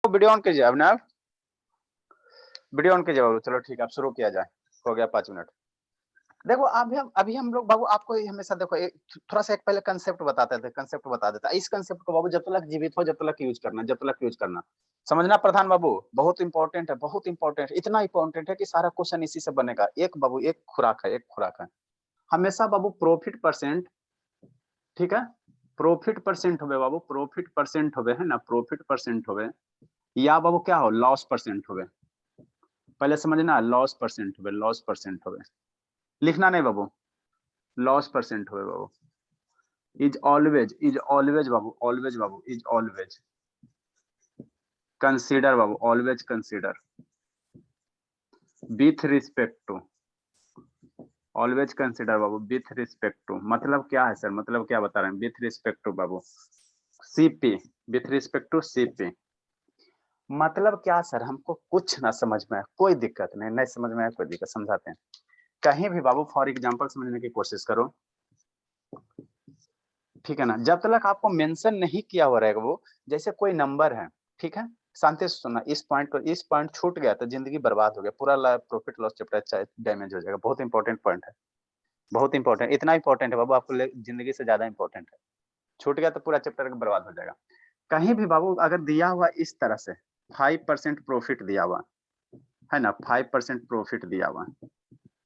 Video on कीजिए अभिनव, video on कीजिए बाबू। चलो ठीक है, अब शुरू किया जाए। हो गया 5 मिनट। देखो अभी हम लोग बाबू आपको हमेशा देखो थोड़ा सा एक पहले कंसेप्ट बताते थे, कंसेप्ट बता देता। इस कंसेप्ट को बाबू जब तक जीवित हो जब तक यूज करना, जब तक यूज करना, समझना प्रधान बाबू। बहुत इंपॉर्टेंट है, बहुत इंपॉर्टेंट, इतना इंपॉर्टेंट है कि सारा क्वेश्चन इसी से बनेगा। एक बाबू एक खुराक है, एक खुराक है हमेशा बाबू प्रॉफिट परसेंट। ठीक है, प्रॉफिट परसेंट होवे बाबू, प्रॉफिट परसेंट होवे है ना, प्रॉफिट परसेंट होवे या बाबू क्या हो, लॉस परसेंट होवे। पहले समझना, लॉस परसेंट होवे, लॉस परसेंट होवे, लिखना नहीं बाबू, लॉस परसेंट होवे बाबू। इज ऑलवेज बाबू, ऑलवेज बाबू, इज ऑलवेज कंसीडर बाबू, always consider with respect to, always consider बाबू विथ रिस्पेक्ट टू। मतलब क्या है सर, मतलब क्या बता रहे हैं, विथ रिस्पेक्ट टू बाबू CP, with respect to CP. मतलब क्या सर, हमको कुछ ना समझ में आए कोई दिक्कत नहीं, नहीं समझ में आए कोई दिक्कत, समझाते हैं। कहीं भी बाबू फॉर एग्जांपल समझने की कोशिश करो, ठीक है ना। जब तक आपको मेंशन नहीं किया हुआ रहेगा वो, जैसे कोई नंबर है, ठीक है, शांति से सुनना, इस पॉइंट छूट गया तो जिंदगी बर्बाद हो गया, पूरा प्रॉफिट लॉस चैप्टर डैमेज हो जाएगा। बहुत इंपॉर्टेंट पॉइंट है, बहुत इंपॉर्टेंट, इतना इंपॉर्टेंट है बाबू, आपको जिंदगी से ज्यादा इंपॉर्टेंट है। छूट गया तो पूरा चैप्टर बर्बाद हो जाएगा। कहीं भी बाबू अगर दिया हुआ इस तरह से 5% प्रॉफिट दिया हुआ है ना, 5% प्रॉफिट दिया हुआ,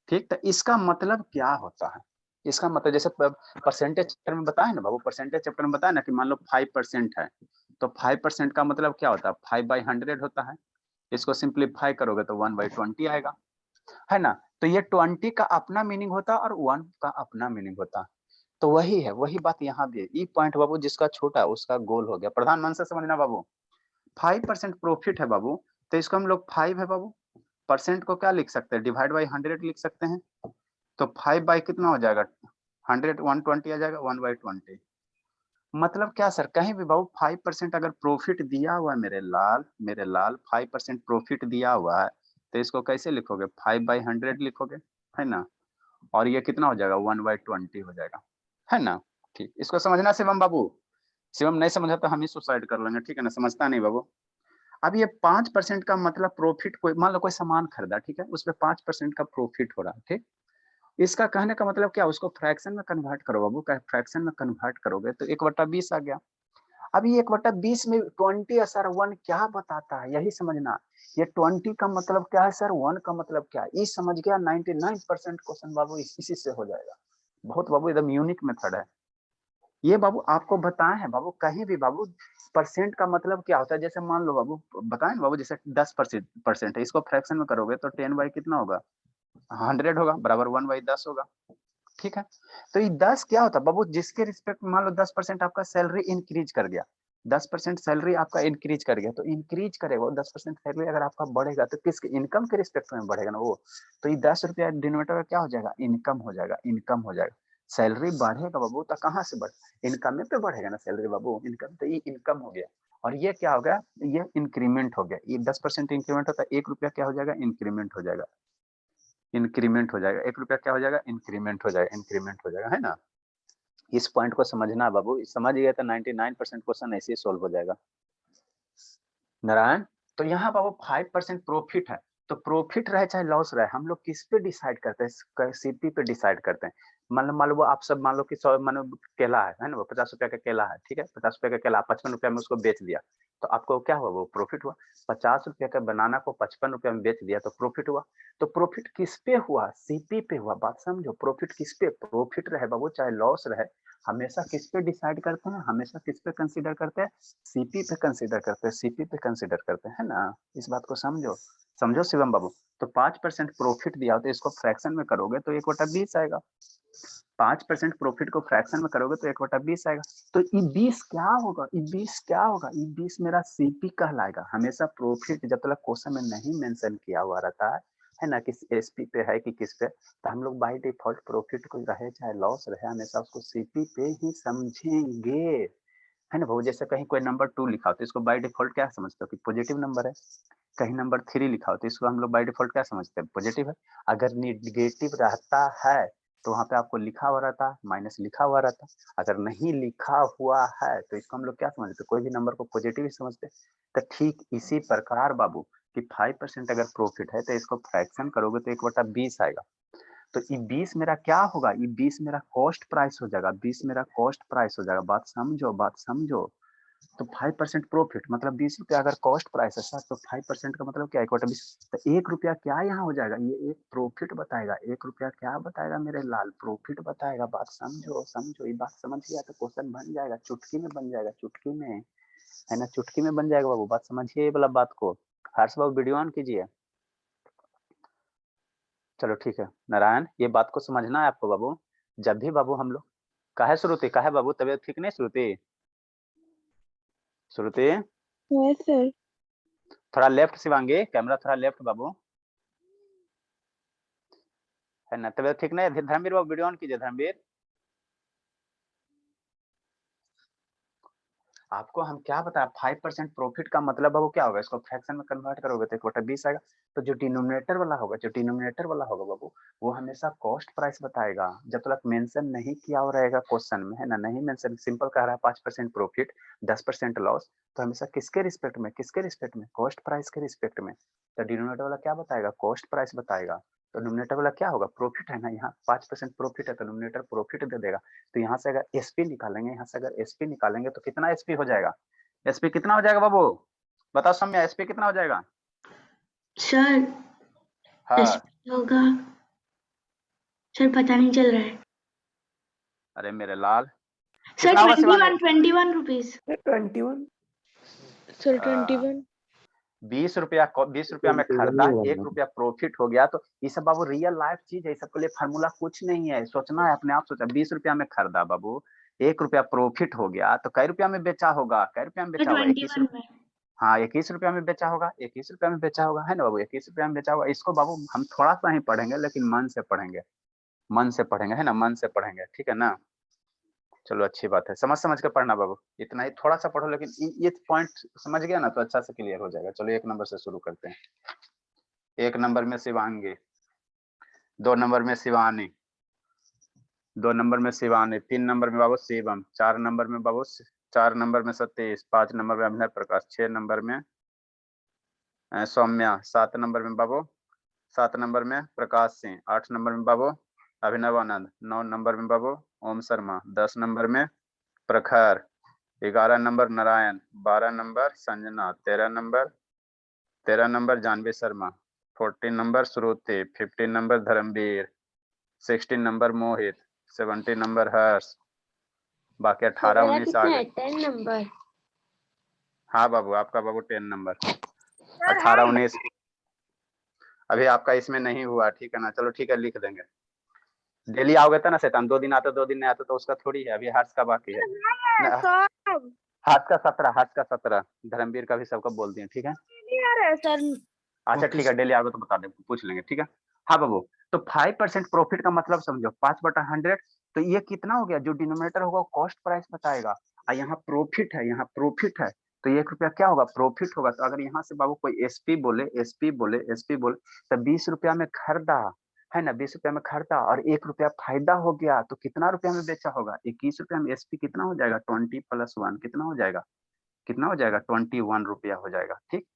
ठीक, तो इसका मतलब क्या होता है। इसका मतलब जैसे परसेंटेज चैप्टर में बताया ना बाबू, परसेंटेज चैप्टर में बताया ना कि मान लो 5% है, तो 5% का मतलब क्या होता है, 5/100 होता है। इसको सिंप्लीफाई करोगे तो 1/20 आएगा, है ना। तो ये 20 का अपना मीनिंग होता है और 1 का अपना मीनिंग होता है। तो वही है, वही बात यहाँ भी है। ई पॉइंट बाबू जिसका छोटा उसका गोल हो गया। प्रधान मन से समझना बाबू, 5% प्रॉफिट है बाबू, तो इसको हम लोग 5 है बाबू, परसेंट को क्या लिख सकते हैं, डिवाइड बाई 100 लिख सकते हैं। तो 5 बाई कितना हो जाएगा, 100, 120 आ जाएगा, 1/20। मतलब क्या सर, कहीं भी बाबू 5% अगर प्रॉफिट दिया हुआ है मेरे लाल, मेरे लाल 5% प्रॉफिट दिया हुआ है, तो इसको कैसे लिखोगे, 5/100 लिखोगे, है ना। और ये कितना हो जाएगा, 1/20 हो जाएगा, है ना। ठीक, इसको समझना शिवम बाबू। शिवम नहीं समझा तो हम ही सुसाइड कर लेंगे, ठीक है ना, समझता नहीं बाबू। अब ये 5% का मतलब प्रॉफिट, कोई मान लो कोई सामान खरीदा, ठीक है, उसपे 5% का प्रॉफिट हो रहा है, ठीक। इसका कहने का मतलब क्या, उसको फ्रैक्शन में कन्वर्ट करो बाबू, फ्रैक्शन में कन्वर्ट करोगे तो 1/20 आ गया। अब ये 1/20 में 20 है सर, 1 क्या बताता है, यही समझना। ये 20 का मतलब क्या है सर, 1 का मतलब क्या है, ये समझ गया, 99% क्वेश्चन बाबू इसी से हो जाएगा। बहुत बाबू एकदम यूनिक मेथड है ये बाबू, आपको बताए हैं बाबू। कहीं भी बाबू परसेंट का मतलब क्या होता है, जैसे मान लो बाबू बताएं बाबू, जैसे 10% है, इसको फ्रैक्शन में करोगे तो 10 बाई कितना होगा, 100 होगा, बराबर 1/10 होगा, ठीक है। तो ये 10 क्या होता है बाबू, जिसके रिस्पेक्ट मान लो 10% आपका सैलरी इंक्रीज कर गया, 10% सैलरी आपका इंक्रीज कर गया, तो इंक्रीज करेगा 10% सैलरी अगर आपका बढ़ेगा तो किसके, इनकम के रिस्पेक्ट में बढ़ेगा ना वो। तो ये 10 रुपया डिनोमिनेटर क्या हो जाएगा, इनकम हो जाएगा, इनकम हो जाएगा। सैलरी बढ़ेगा बाबू तो कहाँ से बढ़, इनकम में पे बढ़ेगा ना सैलरी बाबू, इनकम, तो ये इनकम हो गया। और ये क्या हो गया, ये इंक्रीमेंट हो गया। ये 10% इंक्रीमेंट होता है, 1 रुपया क्या हो जाएगा, इंक्रीमेंट हो जाएगा, इंक्रीमेंट हो जाएगा, 1 रुपया क्या हो जाएगा, इंक्रीमेंट हो जाएगा, इंक्रीमेंट हो जाएगा, है ना। इस पॉइंट को समझना बाबू, समझ गया तो 99% क्वेश्चन ऐसे ही सोल्व हो जाएगा। नारायण, तो यहाँ बाबू 5% प्रॉफिट है, तो प्रॉफिट रहे चाहे लॉस रहे, हम लोग किस पे डिसाइड करते हैं, सीपी पे डिसाइड करते हैं। मान लो आप सब मान लो कि 100 मान लो केला है ना, वो 50 रुपया का केला है, ठीक है, 50 रुपया का केला 55 रुपया में उसको बेच दिया, तो आपको क्या हुआ, वो प्रॉफिट हुआ। 50 रुपया का बनाना को 55 रुपया में बेच दिया तो प्रॉफिट हुआ। तो प्रॉफिट किस पे हुआ, सीपी पे हुआ। बात समझो, प्रॉफिट किस पे, प्रॉफिट रहे बाबू चाहे लॉस रहे, हमेशा किस पे डिसाइड करते हैं, हमेशा किस पे कंसीडर करते हैं, सीपी पे कंसीडर करते हैं, सीपी पे कंसीडर करते हैं, है ना। इस बात को समझो, समझो शिवम बाबू। तो 5% प्रॉफिट दिया हो तो इसको फ्रैक्शन में करोगे तो 1/20 आएगा। 5% प्रॉफिट को फ्रैक्शन में करोगे तो 1/20 आएगा। तो ई 20 क्या होगा, ई 20 क्या होगा, ई 20 मेरा सीपी कहलाएगा। हमेशा प्रॉफिट जब तक क्वेश्चन में नहीं मेंशन किया हुआ रहता है ना, किस एसपी पे है कि किस पे, तो हम लोग बाय डिफॉल्ट प्रॉफिट को रहे चाहे लॉस रहे, हमेशा उसको सीपी पे ही समझेंगे, है ना भाऊ। जैसे कहीं कोई नंबर 2 लिखा हो तो इसको बाय डिफॉल्ट क्या समझते हो कि पॉजिटिव नंबर है। कहीं नंबर 3 लिखा हो तो इसको हम लोग बाय डिफॉल्ट क्या समझते हैं, पॉजिटिव है। अगर निगेटिव रहता है तो वहां पे आपको लिखा हुआ रहता है, माइनस लिखा हुआ रहता है। अगर नहीं लिखा हुआ है तो इसको हम लोग क्या समझते, कोई भी नंबर को पॉजिटिव ही समझते। तो ठीक इसी प्रकार बाबू कि 5% अगर प्रॉफिट है तो इसको फ्रैक्शन करोगे तो 1/20 आएगा। तो ये 20 मेरा क्या होगा, ये 20 मेरा कॉस्ट प्राइस हो जाएगा, 20 मेरा कॉस्ट प्राइस हो जाएगा। बात समझो, बात समझो। तो 5% प्रॉफिट मतलब 20 रुपया अगर कॉस्ट प्राइस है सर, तो 5% का मतलब क्या है, 1/20। तो 1 रुपया क्या यहाँ हो जाएगा, ये एक प्रॉफिट बताएगा। 1 रुपया क्या बताएगा मेरे लाल, प्रॉफिट बताएगा। बात समझो, समझो, ये बात समझ गया तो क्वेश्चन बन जाएगा, चुटकी में बन जाएगा, चुटकी में, है ना, चुटकी में बन जाएगा बाबू। बात समझिए ये वाला बात को। हर्ष बाबू वीडियो ऑन कीजिए। चलो ठीक है नारायण, ये बात को समझना है आपको बाबू। जब भी बाबू हम लोग, काहे श्रुति, काहे बाबू तबीयत ठीक नहीं श्रुति, श्रुति यस सर। थोड़ा लेफ्ट शिवांगी, कैमरा थोड़ा लेफ्ट बाबू, है ना, तबीयत ठीक नहीं है। धर्मवीर बाबू वीडियो ऑन कीजिए, धर्मवीर। आपको हम क्या बताया, 5% प्रॉफिट का मतलब बाबू क्या होगा, इसको फ्रैक्शन में कन्वर्ट करोगे तो 1/20 आएगा। तो जो डिनोमिनेटर वाला होगा, जो डिनोमिनेटर वाला होगा बाबू, वो हमेशा कॉस्ट प्राइस बताएगा। जब तक मेंशन नहीं किया हुआ रहेगा क्वेश्चन में, है ना, नहीं मेंशन, सिंपल कह रहा है 5% प्रॉफिट 10% लॉस, तो हमेशा किसके रिस्पेक्ट में, किसके रिस्पेक्ट में, कॉस्ट प्राइस के रिस्पेक्ट में। तो डिनोमिनेटर वाला क्या बताएगा, कॉस्ट प्राइस बताएगा। तो डिनोमिनेटर वाला क्या होगा, प्रॉफिट है ना, यहाँ 5% प्रॉफिट है तो डिनोमिनेटर प्रॉफिट दे देगा। तो यहाँ से अगर एसपी निकालेंगे, यहाँ से अगर एसपी निकालेंगे तो कितना एसपी हो जाएगा, एसपी कितना हो जाएगा बाबू, बताओ सम्या, एसपी कितना हो जाएगा। सर हाँ होगा सर, पता नहीं चल रहा है अरे मेरे लाल, सर। कितना होगा शिवांगी, 21 रुपीज। 21 सर 21। 20 रुपया, 20 रुपया में खरीदा, 1 रुपया प्रॉफिट हो गया। तो ये सब बाबू रियल लाइफ चीज है, इस सबके लिए फार्मूला कुछ नहीं है, सोचना है अपने आप सोचा। 20 रुपया में खरीदा बाबू, 1 रुपया प्रॉफिट हो गया, तो कै रुपया में बेचा होगा, कै रुपया में बेचा होगा, 21 रुपया। हाँ 21 रुपया में बेचा होगा, 21 रुपया में बेचा होगा, है ना बाबू, 21 रुपया में बेचा होगा। इसको बाबू हम थोड़ा सा ही पढ़ेंगे, लेकिन मन से पढ़ेंगे, मन से पढ़ेंगे, है ना, मन से पढ़ेंगे, ठीक है ना। चलो अच्छी बात है, समझ समझ के पढ़ना बाबू, इतना ही थोड़ा सा पढ़ो, लेकिन ये पॉइंट समझ गया ना तो अच्छा से क्लियर हो जाएगा। चलो 1 नंबर से शुरू करते हैं। 1 नंबर में शिवांगी, 2 नंबर में शिवानी, 2 नंबर में शिवानी, 3 नंबर में बाबू शिवम, 4 नंबर में बाबू, 4 नंबर में सतीश, 5 नंबर में अभिनय प्रकाश, 6 नंबर में सौम्या, 7 नंबर में बाबू, 7 नंबर में प्रकाश सिंह, 8 नंबर में बाबू अभिनव आनंद, 9 नंबर में बाबू ओम शर्मा, 10 नंबर में Prakhar, 11 number Narayan, 12 number Sanjana, 13 number Janvi Sharma, 14 number Shruti, 15 number Dharamvir, 16 number Mohit, 17 number Harsh, बाकी 18 19 आ गए। 10 नंबर। हाँ बाबू, आपका बाबू 10 नंबर, 18 19 अभी आपका इसमें नहीं हुआ, ठीक है ना। चलो ठीक है, लिख देंगे। डेली आओगे तो ना शैतान, 2 दिन आते 2 दिन नहीं आते तो उसका थोड़ी है, अभी हर्ष का बाकी है। हर्ष का 17, हर्ष का 17, धर्मवीर का भी सबका बोल दिए, ठीक है। अच्छा ठीक है, डेली आओगे तो बता दे, पूछ लेंगे, ठीक है। हाँ बाबू, तो 5% प्रॉफिट का मतलब समझो, 5/100, तो ये कितना हो गया, जो डिनोमिनेटर होगा वो कॉस्ट प्राइस बताएगा, और यहाँ प्रॉफिट है, यहाँ प्रॉफिट है, तो 1 रुपया क्या होगा, प्रॉफिट होगा। तो अगर यहाँ से बाबू कोई एसपी बोले, एसपी बोले, एसपी बोले, तो 20 रुपया में खरीदा, है ना, 20 रुपया में खरीदा और 1 रुपया फायदा हो गया, तो कितना रुपया में बेचा होगा, 21 रुपया में। एसपी कितना हो जाएगा, 20 + 1 कितना हो जाएगा, कितना हो जाएगा, 21 रुपया हो जाएगा, ठीक।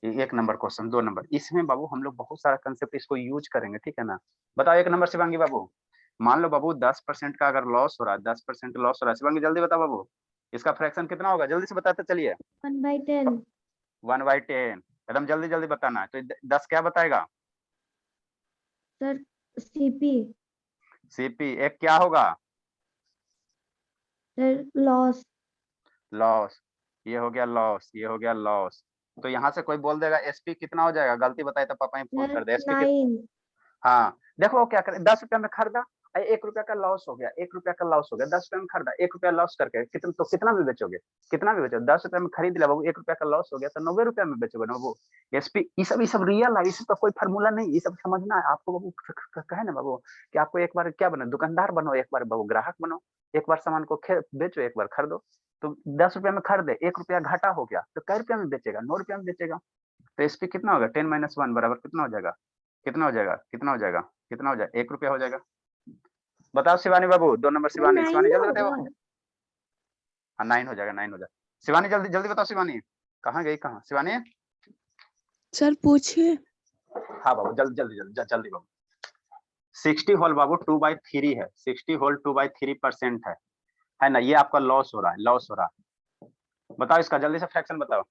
ये 1 नंबर क्वेश्चन। 2 नंबर, इसमें बाबू हम लोग बहुत सारा कंसेप्ट इसको यूज करेंगे, ठीक है ना। बताओ 1 नंबर शिवांगी बाबू, मान लो बाबू 10% का अगर लॉस हो रहा है, 10% लॉस हो रहा है, शिवांगी जल्दी बताओ बाबू, इसका फ्रैक्शन कितना होगा, जल्दी से बताते चलिए। 1/10 1/10, एकदम जल्दी जल्दी बताना है। तो 10 क्या बताएगा, सर। CP CP. 1 क्या होगा, सर। लॉस। लॉस, ये हो गया लॉस, ये हो गया लॉस। तो यहाँ से कोई बोल देगा एसपी कितना हो जाएगा, गलती बताए तो पापा ही फोन कर दे, एसपी 9। हाँ देखो वो क्या करे, 10 रुपया में खरीदा, 1 रुपया का लॉस हो गया, 1 रुपया का लॉस हो गया, 10 रुपया में खरीदा, 1 रुपया लॉस करके कितना, तो कितना भी बेचोगे, कितना भी बेचोगे, 10 रुपया में खरीद लिया बाबू, 1 रुपया का लॉस हो गया, तो 90 रुपया में बेचोगे ना बाबू। एसपी ये सब रियल है, इसका कोई फार्मूला नहीं, ये सब समझना है आपको बाबू। कहे ना बाबू कि आपको एक बार क्या बनो, दुकानदार बनो, एक बार बाबू ग्राहक बनो, एक बार सामान को बेचो, एक बार खरीदो। तो 10 रुपया में खरीदे, 1 रुपया घाटा हो गया, तो कै रुपया में बेचेगा, 9 रुपया में बेचेगा। तो एसपी कितना होगा, 10 - 1 बराबर कितना हो जाएगा, कितना हो जाएगा, कितना हो जाएगा, कितना हो जाएगा, 1 रुपया हो जाएगा। बताओ शिवानी बाबू, 2 नंबर शिवानी, शिवानी 9 जल्दी बताओ। होगा। हाँ 9 हो जाएगा, 9 हो जाएगा। शिवानी जल्दी जल्दी बताओ, शिवानी कहाँ गई, कहाँ शिवानी? सर पूछिए। हाँ बाबू जल्दी जल्दी जल्दी जल्दी बाबू। 60 होल बाबू 2/3 है, 60 होल 2/3% है ना, ये आपका लॉस हो रहा है, लॉस हो रहा है। बताओ इसका जल्दी से फ्रैक्शन बताओ,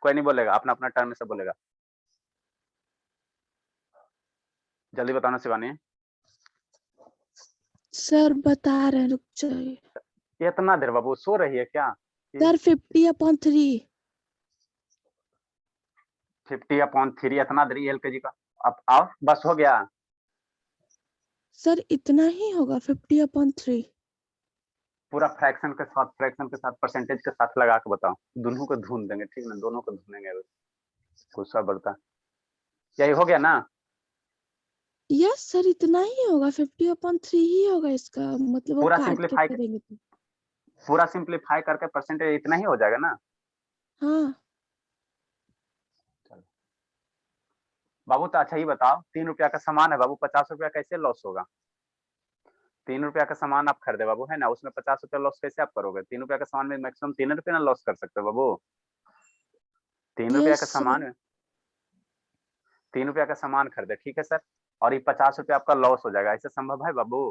कोई नहीं बोलेगा, अपना अपना टर्म से बोलेगा, जल्दी बताओ ना शिवानी। सर बता रहे हैं, रुक जाइए। इतना देर बाबू सो रही है क्या? सर 50/3। 50/3 इतना देर एलकेजी का। अब आओ बस हो गया। सर इतना ही होगा 50/3। पूरा फ्रैक्शन के साथ परसेंटेज के साथ लगा के बताओ, दोनों को ढूंढ देंगे, ठीक ना, दोनों को ढूंढेंगे, गुस्सा बढ़ता। यही हो गया ना? यस सर इतना ही होगा, 50/3 ही होगा इसका मतलब, वो पूरा काट के सिंप्लीफाई, करेंगे तो। पूरा सिंप्लीफाई करके परसेंटेज इतना ही हो जाएगा ना? हाँ बाबू तो अच्छा ही बताओ, 3 रुपया का सामान है बाबू, 50 रुपया कैसे लॉस होगा? 3 रुपया का सामान आप खरीदे बाबू, है ना, उसमें 50 रुपया लॉस कैसे आप करोगे? 3 रुपया का सामान में मैक्सिमम 3 रुपया ना लॉस कर सकते हो बाबू। 3 रुपया यस का सर। सामान, 3 रुपया का सामान खरीदे, ठीक है सर, और ये 50 रुपया आपका लॉस हो जाएगा, ऐसे संभव है बाबू?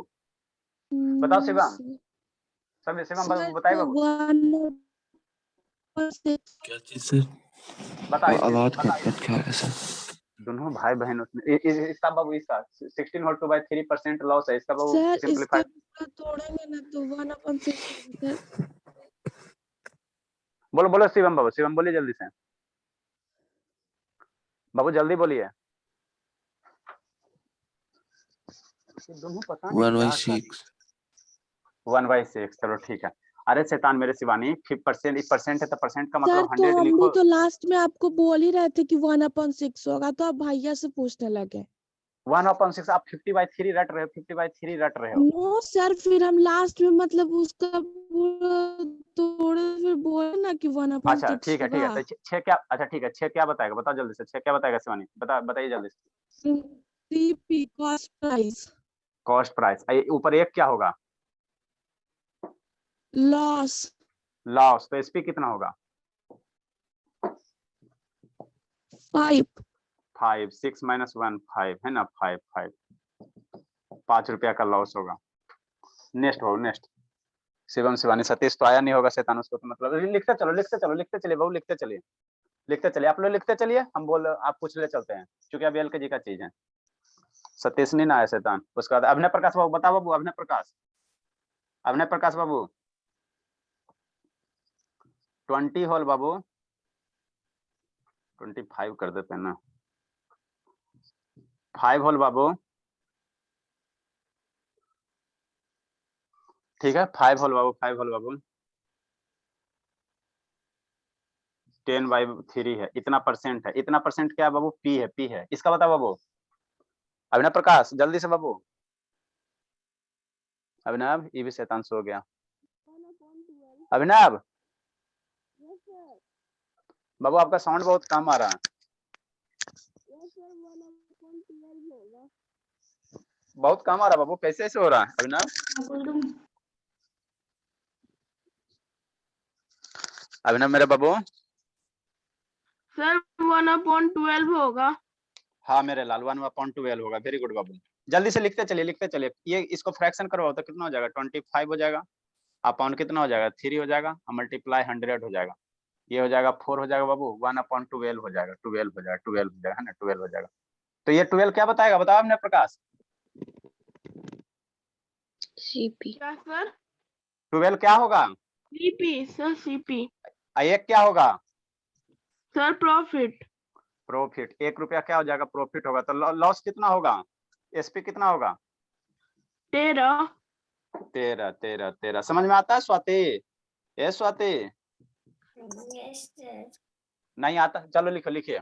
बताओ नो शिवम, सर। सब शिवम सर बताइए तो बाबू। 1/6। क्या चीज सर? बताओ आवाज बताओ। कट कट के आ रहा है सर। दोनों भाई बहन उसमें इसका बाबू, इसका 16 होल 2/3% लॉस है, इसका बाबू सर सिंप्लीफाई। इसका पूरा तोड़ेंगे ना तो 1/6 होगा सर। बोलो बोलो शिवम बाबू, शिवम बोलिए जल्दी से बाबू, जल्दी बोलिए। दोनों पता नहीं क्या कर 1/6। 1/6, चलो ठीक है। अरे शैतान मेरे शिवानी, 50% परसेंट है तो परसेंट का सर मतलब तो 100 हम भी लिखो। तो लास्ट में आपको बोल ही रहे थे कि 1/6 होगा, तो आप भैया से पूछने लगे। 1/6 आप 50/3 रट रहे हो, 50/3 रट रहे हो। नो सर, फिर हम लास्ट में मतलब उसका पूरा तोड़े फिर बोले ना कि अच्छा 1/6 ठीक है, होगा। तो 6 क्या, अच्छा ठीक है, 6 क्या बताएगा, बताओ जल्दी से, 6 क्या बताएगा शिवानी, बताइए जल्दी से। CP cost price. Cost price, ऊपर एक क्या होगा? लॉस। लॉस, तो एसपी कितना होगा? 5। 5, 6 - 1 5 है ना, 5 रुपया का लॉस होगा। नेक्स्ट बाबू नेक्स्ट। शिवम शिवानी सतीश तो आया नहीं होगा, शैतान उसको तो मतलब लिखते चलो, लिखते चलो, लिखते चलिए बाबू, लिखते चलिए, लिखते चलिए, आप लोग लिखते चलिए, हम बोल आप पूछ ले चलते हैं, क्योंकि अभी एलकेजी का चीज है। सतीश नहीं ना आया शैतान। उसके बाद अभिनय प्रकाश बाबू, बताओ बाबू, अभिनय प्रकाश, अभिनय प्रकाश बाबू। 20 होल बाबू 25 कर देते हैं ना। 5 होल बाबू, ठीक है, 5 होल बाबू, 5 होल बाबू 10/3 है, इतना परसेंट है, इतना परसेंट क्या है बाबू? पी है, पी है, इसका बताओ बाबू। अभिनव प्रकाश जल्दी से बाबू। अभिनव, ये भी शैतान सो गया। अभिनव बाबू, आपका साउंड बहुत कम आ रहा है। बहुत कम आ रहा बाबू, कैसे ऐसे हो रहा है अभिनव? अभिनव मेरे बाबू। सर 1/12 होगा। हाँ मेरे लाल, 1/12 होगा, वेरी गुड बाबू। जल्दी से लिखते चलिए, लिखते चलिए, ये इसको फ्रैक्शन करवाओ तो कितना हो जाएगा? 25 हो जाएगा, अपॉन कितना हो जाएगा? 3 हो जाएगा, मल्टीप्लाई 100 हो जाएगा, ये हो जाएगा 4 हो जाएगा बाबू, 1/12 हो जाएगा, 12 हो जाएगा, 12 हो जाएगा, है ना, 12 हो जाएगा। तो ये 12 क्या बताएगा, बताओ आपने प्रकाश। सीपी। क्या सर? 12 क्या होगा? CP sir, CP. एक क्या होगा? Sir profit. प्रॉफिट, 1 रुपया क्या हो जाएगा? प्रॉफिट होगा, तो लॉस कितना होगा? एसपी कितना होगा? 13। 13 13 13। समझ में आता है स्वाति? ये स्वाति नहीं आता, चलो लिखो, लिखिए।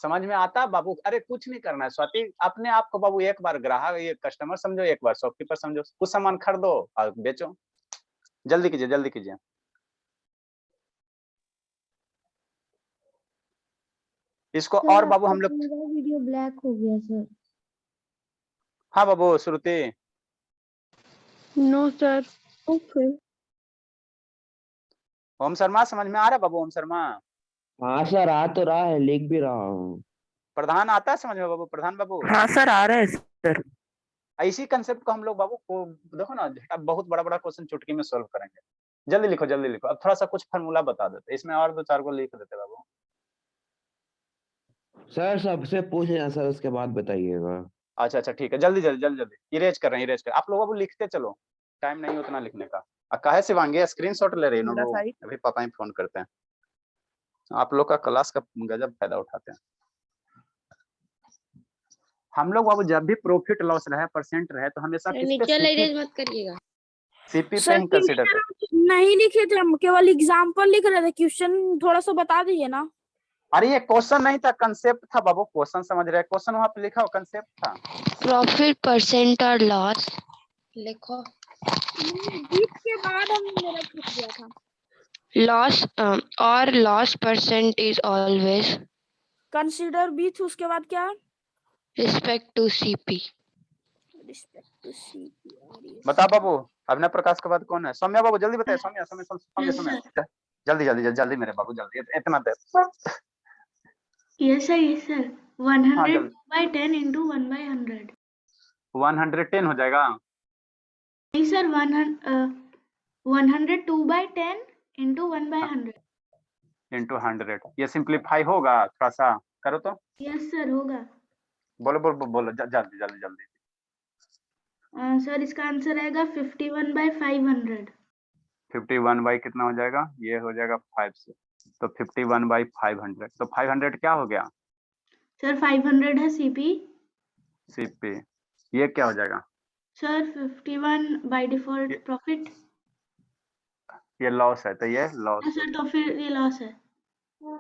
समझ में आता बाबू? अरे कुछ नहीं करना है स्वाति, अपने आप को बाबू एक बार ग्राहक, ये कस्टमर समझो, एक बार शॉपकीपर समझो, कुछ सामान खरीदो और बेचो। जल्दी कीजिए, जल्दी कीजिए। इसको और बाबू हम लोग, वीडियो ब्लैक हो गया सर। हाँ बाबू श्रुति, नो सर। ओके। ओम शर्मा समझ में आ रहा है बाबू? ओम शर्मा हाँ सर, आ तो रहा है, लिख भी रहा हूँ। प्रधान आता है समझ में बाबू? प्रधान बाबू हाँ सर, आ रहा है सर। इसी कंसेप्ट को हम लोग बाबू को देखो ना, अब बहुत बड़ा बड़ा क्वेश्चन चुटकी में सॉल्व करेंगे। जल्दी लिखो जल्दी लिखो। अब थोड़ा सा कुछ फार्मूला बता देते, इसमें और 2-4 को लिख देते बाबू। सर सबसे पूछ लेना सर, उसके बाद बताइएगा। अच्छा अच्छा ठीक है, जल्दी जल्दी जल्दी जल्दी इरेज कर रहे हैं, इरेज कर। आप लोग बाबू लिखते चलो, टाइम नहीं उतना लिखने का। काहे शिवांगी स्क्रीनशॉट ले रही है ना वो? अभी पापा ही फोन करते हैं। आप लोग का क्लास का गजब फायदा उठाते हैं हम लोग बाबू। जब भी प्रॉफिट लॉस रहे, परसेंट रहे, तो हमेशा किस पे? सीपी, मत करिएगा। सीपी पे सर ही कंसीडर कर। नहीं लिखे थे, हम केवल एग्जाम्पल लिख रहे थे। क्वेश्चन थोड़ा सा बता दीजिए ना। अरे ये क्वेश्चन नहीं था, कंसेप्ट था बाबू। क्वेश्चन समझ रहे? क्वेश्चन वहां पे लिखा हो, कंसेप्ट था। प्रॉफिट परसेंट और लॉस लिखो। बीच के बाद हम मेरा छूट गया था। लॉस और loss percent is always consider बीच, उसके बाद क्या? Respect to CP. Respect to CP. बता बाबू, अभिनव प्रकाश के बाद कौन है? सौम्या बाबू जल्दी बताइए। सौम्या सौम्या सौम्या सौम्या जल्दी जल्दी जल्दी जल्दी मेरे बाबू, जल्दी इतना देर। Yes sir. हाँ 100 जल्दी। by 10 into 1 by 100. 110 हो जाएगा। नहीं sir, 102 by 10 into 1 by 100. Into 100 ये सिंप्लीफाई होगा? थोड़ा सा करो तो। Yes sir, होगा। बोलो बोलो बोलो जल्दी जल्दी जल्दी। सर इसका आंसर आएगा 51 by 500. 51 बाई कितना हो जाएगा? ये हो जाएगा 5 से, तो 51 बाई 500। तो 500 क्या हो गया? सर 500 है सीपी। सीपी। ये क्या हो जाएगा? Sir 51 by default profit. ये लॉस है, तो ये लॉस। सर तो फिर ये लॉस है।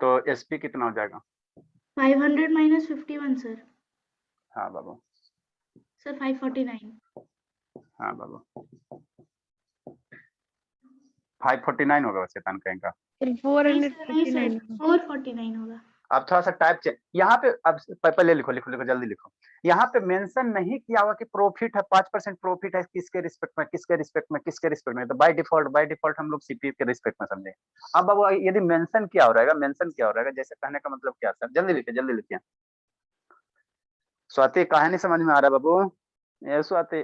तो एसपी कितना हो जाएगा? 500 minus 51 सर। हाँ बाबू। सर 549। हाँ बाबू 549 होगा वैसे तन कहीं का। 449। 449 होगा। अब थोड़ा सा टाइप चेक यहाँ पे। अब पहले लिखो लिखो लिखो जल्दी लिखो। यहाँ पे मेंशन नहीं किया हुआ कि प्रॉफिट है, 5% प्रॉफिट है, किसके रिस्पेक्ट में किसके रिस्पेक्ट में किसके रिस्पेक्ट में। तो बाय डिफॉल्ट हम लोग सीपी के रिस्पेक्ट में समझे। अब यदि मेंशन किया हो रहेगा, मेंशन किया हो रहेगा, जैसे कहने का मतलब क्या सर? जल्दी लिखिए जल्दी लिखिए। स्वाति कहानी नहीं समझ में आ रहा है बाबू? ये स्वाति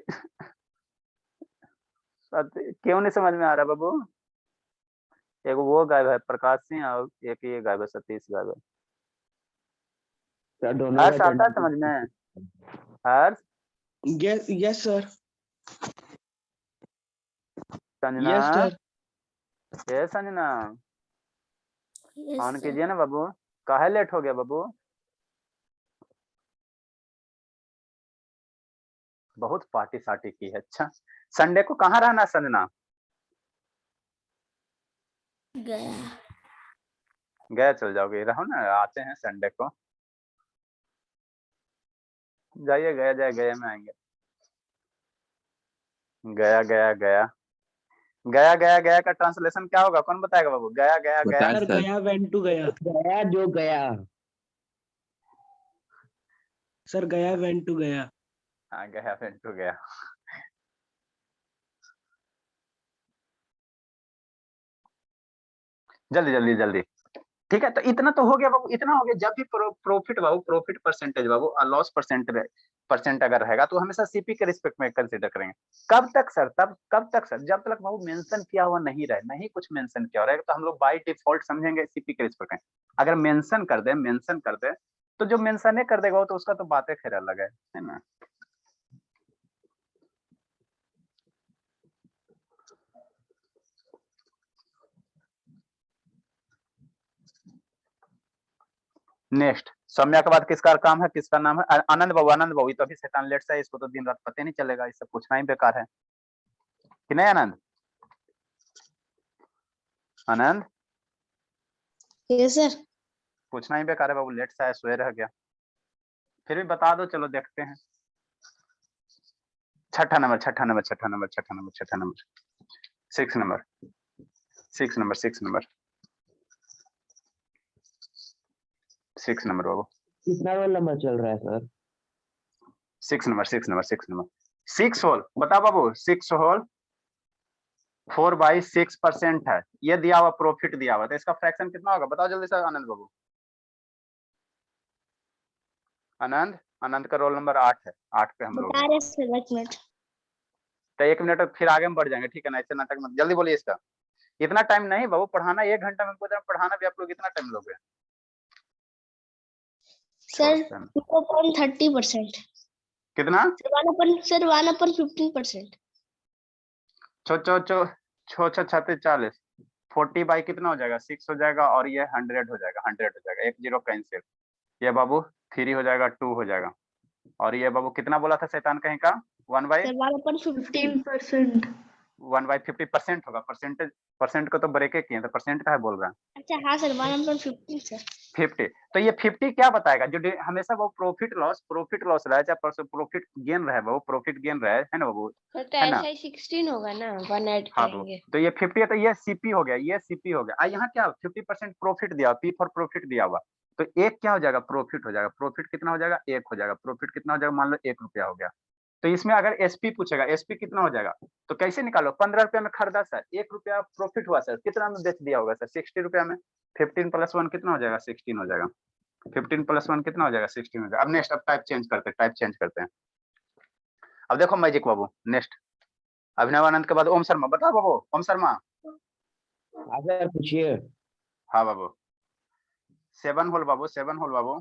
स्वाति क्यों नहीं समझ में आ रहा बाबू? एक वो गायब है प्रकाश सिंह, और एक ये गायब है सतीश गायब है। हर्ष आता है समझ में? Harsh, yes sir. Sanjana, yes sir. ये संजना ऑन कीजिए ना बाबू। काहे लेट हो गया बाबू? बहुत पार्टी सार्टी की है। अच्छा संडे को कहाँ रहना संजना? गया चल जाओगे? रहो ना, आते हैं संडे को। जाइए गया जाए, गया में आएंगे। गया गया गया गया गया गया का ट्रांसलेशन क्या होगा? कौन बताएगा बाबू? गया गया गया सर गया वेंट टू गया। गया जो गया। सर गया वेंट टू गया। हाँ गया फिर तो गया। जल्दी जल्दी जल्दी। ठीक है, तो इतना तो हो गया बाबू, इतना हो गया। जब भी प्रॉफिट बाबू, प्रॉफिट परसेंटेज बाबू, लॉस परसेंट अगर रहेगा तो हमेशा सीपी के रिस्पेक्ट में कंसीडर करेंगे। कब तक सर? कब तक सर? जब तक बाबू मेंशन किया हुआ नहीं रहे, नहीं कुछ मेंशन किया रहेगा, तो हम लोग बाय डिफॉल्ट समझेंगे सीपी के रिस्पेक्ट में। अगर मेंशन कर दे तो जो मेंशन कर देगा तो उसका तो बातें खैर अलग है ना। नेक्स्ट सौम्या के बाद किसका काम है? किसका नाम है? आनंद बाबू। आनंद बाबू तो अभी शैतान लेट से है, इसको तो दिन रात पता नहीं चलेगा, इससे पूछना ही बेकार है कि नहीं आनंद? आनंद यस सर। पूछना ही बेकार है बाबू, लेट से है, सोए रह गया। फिर भी बता दो, चलो देखते हैं। छठा नंबर 6 नंबर बाबू। कितना रोल नंबर चल रहा है सर? 6 नंबर 6 होल बता बाबू। 6 होल 4/6% है, ये दिया हुआ प्रॉफिट दिया हुआ, तो इसका फ्रैक्शन कितना होगा बताओ जल्दी से आनंद बाबू। आनंद, आनंद का रोल नंबर 8 है, 8 पे हम लोग बता हैं। रहे सर, एक मिनट। तो 1 मिनट फिर आगे हम बढ़ जाएंगे, ठीक है ना, ऐसे नाटक मत, जल्दी बोलिए इसका। इतना टाइम नहीं बाबू, पढ़ाना 1 घंटा में पढ़ाना भी आप लोग इतना टाइम लोगे। सर 2.30%। कितना? सर 1/15%। छो छो छो छो छो 36 40 बाई कितना हो जाएगा 6 हो जाएगा, और ये 100 हो जाएगा, 100 हो जाएगा, 1 0 कैंसिल, ये बाबू 3 हो जाएगा, 2 हो जाएगा, और ये बाबू कितना बोला था शैतान कहीं का 1/15 सर 1/15। 15%। 1/50% होगा, परसेंट को तो ब्रेक किए तो परसेंट का है बोल रहा है। अच्छा हाँ सर 1/15 सर। 50, तो ये 50 क्या बताएगा, जो हमेशा वो प्रॉफिट लॉस रहा है, चाहे प्रॉफिट गेन रहे, वो प्रॉफिट गेन रहे है ना बाबू, सर तो है ना? ऐसा ही 16 होगा ना, 1 ऐड हाँ बाबू, करेंगे। तो ये 50 है, तो ये सीपी हो गया, ये सीपी हो गया। यहाँ क्या 50% प्रॉफिट दिया, पी फॉर प्रॉफिट दिया हुआ, तो एक क्या हो जाएगा प्रॉफिट हो जाएगा, प्रॉफिट कितना हो जाएगा 1 हो जाएगा, प्रॉफिट कितना हो जाएगा मान लो 1 रुपया हो गया। तो इसमें अगर एसपी पूछेगा, एसपी कितना हो जाएगा, तो कैसे निकालो, 15 रुपया में खरीदा सर, 1 रुपया प्रॉफिट हुआ सर, कितना में बेच दिया होगा सर 60 रुपया में, 15 + 1 कितना हो जाएगा 16 हो जाएगा, 15 + 1 कितना हो जाएगा 16 हो जाएगा। अब नेक्स्ट, अब टाइप चेंज करते हैं। अब देखो मैजिक बाबू, नेक्स्ट अभिनव आनंद के बाद ओम शर्मा, बताओ बाबू ओम शर्मा। हाँ सर पूछिए। हाँ बाबू, 7 होल बाबू, 7 होल बाबू,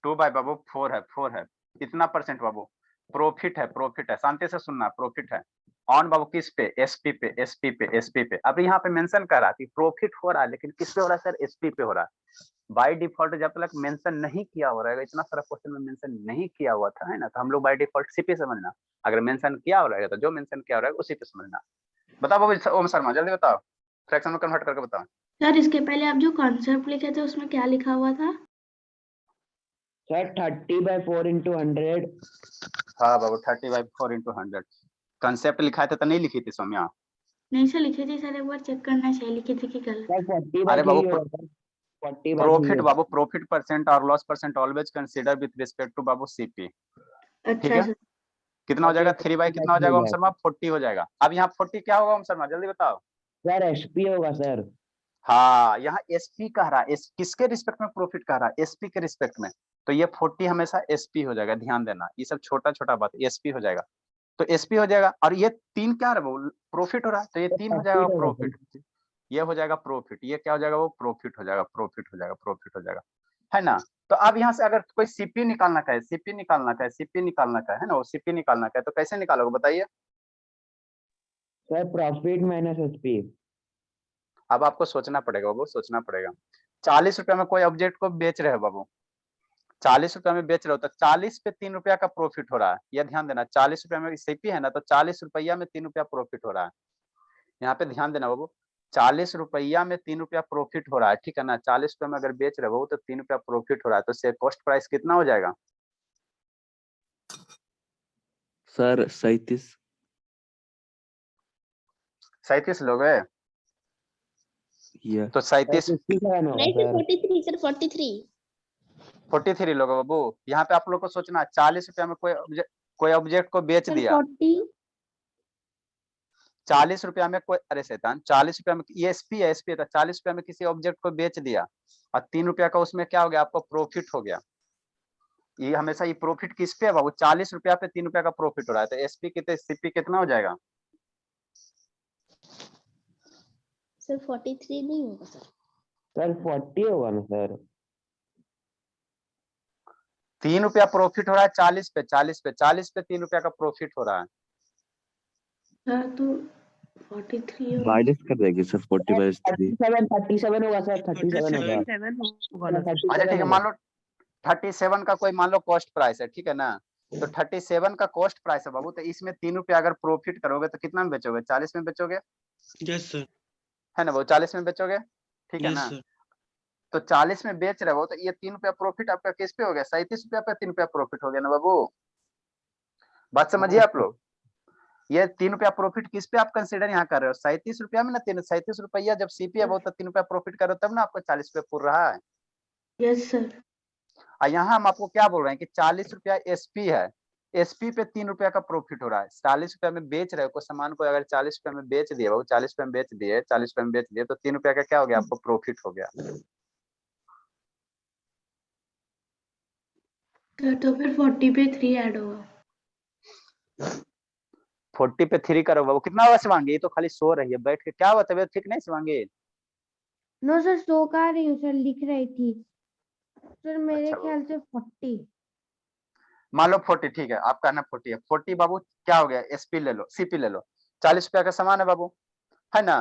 2 बाई बाबू 4 है, 4 है, इतना परसेंट बाबू प्रॉफिट है, शांति से सुनना, प्रॉफिट है ऑन बाबू किस पे, एसपी पे, एसपी पे, एसपी पे। अब यहाँ पे मेंशन कर रहा है कि प्रॉफिट हो रहा है, लेकिन किस पे हो रहा है सर, एसपी पे हो रहा है। बाय डिफॉल्ट जब तक मेंशन नहीं किया हो रहा है, इतना सारा क्वेश्चन में मेंशन नहीं किया हुआ था, है ना, तो हम लोग बाय डिफॉल्ट सीपी समझना, अगर मेंशन किया हो रहेगा तो जो मेंशन किया हो रहेगा उसी पे समझना। बताओ बाबू ओम शर्मा, जल्दी बताओ, फ्रैक्शन में कन्वर्ट करके बताओ। सर इसके पहले आप जो कॉन्सेप्ट लिखे थे उसमें क्या लिखा हुआ था? सर 30/4 × 100। हाँ बाबू 30/4 × 100 कंसेप्ट लिखा है तो नहीं लिखी थी सौम्या? नहीं सर लिखी थी सर, एक बार चेक करना चाहिए लिखी थी कि गलत। सर 40/3 अरे बाबू होगा सर, 40/3 प्रॉफिट होगा। बाबू, प्रॉफिट परसेंट और loss percent always consider with respect to बाबू सीपी, ठीक अच्छा है। सर। कितना हो जाएगा 3 बाई कितना हो जाएगा ओम शर्मा, 40 40 हो जाएगा। अब यहाँ 40 क्या होगा ओम शर्मा जल्दी बताओ। सर एसपी होगा सर। हाँ यहाँ एसपी कह रहा है, किसके रिस्पेक्ट में प्रॉफिट कह रहा है, एसपी के रिस्पेक्ट में, तो ये 40 हमेशा एसपी हो जाएगा, ध्यान देना ये सब छोटा छोटा बात, एसपी हो जाएगा, तो एसपी हो जाएगा। और ये 3 क्या है वो प्रॉफिट हो रहा है, तो ये 3 हो जाएगा होगा प्रॉफिट, ये हो जाएगा प्रॉफिट, ये क्या हो जाएगा वो प्रॉफिट हो जाएगा, प्रॉफिट हो जाएगा, प्रॉफिट हो जाएगा, है ना। तो अब यहाँ से अगर कोई सीपी निकालना का है, सीपी निकालना का है, सीपी निकालना का है ना, वो सीपी निकालना का है, तो कैसे निकालोगे बताइए। Sir profit minus SP. अब आपको सोचना पड़ेगा बाबू, सोचना पड़ेगा। 40 रुपया में कोई ऑब्जेक्ट को बेच रहे हो बाबू, 40 रुपया में बेच रहे हो, तो 40 पे 3 रुपया का प्रॉफिट हो रहा है, यह ध्यान देना। 40 रुपया में सीपी है ना, तो 40 रुपया में 3 रुपया प्रॉफिट हो रहा है, यहाँ पे ध्यान देना बाबू। 40 रुपया में 3 रुपया प्रॉफिट हो रहा है, ठीक है ना। 40 रुपया में अगर बेच रहे हो तो 3 रुपया प्रॉफिट हो रहा है, तो से कॉस्ट प्राइस कितना हो जाएगा सर 37। 37 लोग है, या तो 37 नहीं सर 43 सर 43 लोग बाबू। यहाँ पे आप लोग को सोचना 40 रुपया में कोई ऑब्जेक्ट को बेच दिया, 40 रुपया में कोई, अरे शैतान 40 रुपया में ये एसपी है, एसपी है, 40 रुपया में किसी ऑब्जेक्ट को बेच दिया और 3 रुपया का उसमें क्या हो गया आपको प्रॉफिट हो गया। ये हमेशा ये प्रॉफिट किस पे है बाबू, 40 रुपया पे 3 रुपया का प्रॉफिट हो रहा है, तो एसपी कितने सीपी कितना हो जाएगा सर 43 नहीं होगा सर। सर 40 होगा ना सर। 3 रुपया प्रॉफिट हो रहा है 40 पे, 40 पे 3 रुपया का प्रॉफिट हो रहा है। सर तो 43 होगा। माइनस कर देंगे सर 40/3। 37 होगा सर, 37 होगा। 37 होगा ना सर। अच्छा ठीक है, मान लो 37 का कोई मान लो कॉस्ट प्राइस है, ठीक है ना, तो 37 का कॉस्ट प्राइस है बाबू, तो इसमें 3 रुपया अगर प्रॉफिट करोगे तो कितना में बेचोगे, 40 में बेचोगे, यस सर। है ना वो 40 में बेचोगे, ठीक है यस ना। सर। तो 40 में बेच रहे हो तो ये 3 रुपया प्रॉफिट आपका किस पे हो गया, 37 रुपया पे 3 रुपया प्रॉफिट हो गया ना बाबू, बात समझिए आप लोग। ये 3 रुपया प्रॉफिट किस पे आप कंसीडर यहाँ कर रहे हो, 37 रुपया में ना, 37 रुपया जब सीपी है वो तो 3 रुपया प्रॉफिट कर रहे हो, तब ना आपको 40 रुपया पूर रहा है। Yes sir. और यहाँ हम आपको क्या बोल रहे हैं कि 40 रुपया एसपी है, एसपी पे 3 रुपया का प्रॉफिट हो रहा है, 40 रुपया में बेच रहे हो कोई सामान को, अगर 40 रुपया में बेच दिए, वो 40 रुपया में बेच दिए, 40 रुपया में बेच दिए, तो 3 रुपया का क्या हो गया, आपको प्रॉफिट हो गया। तो फिर 40 पे 3 ऐड होगा। 40 पे 3 करो वो कितना होगा शिवांगी, ये तो खाली सो रही है बैठ के, क्या हुआ तबीयत ठीक नहीं शिवांगी? नो सर, सो कह रही हूँ सर, लिख रही थी सर, मेरे अच्छा ख्याल से 40। मान लो 40, ठीक है आप कहना 40 है, 40 बाबू क्या हो गया, एसपी ले लो, सीपी ले लो, 40 रुपया का सामान है बाबू, है ना,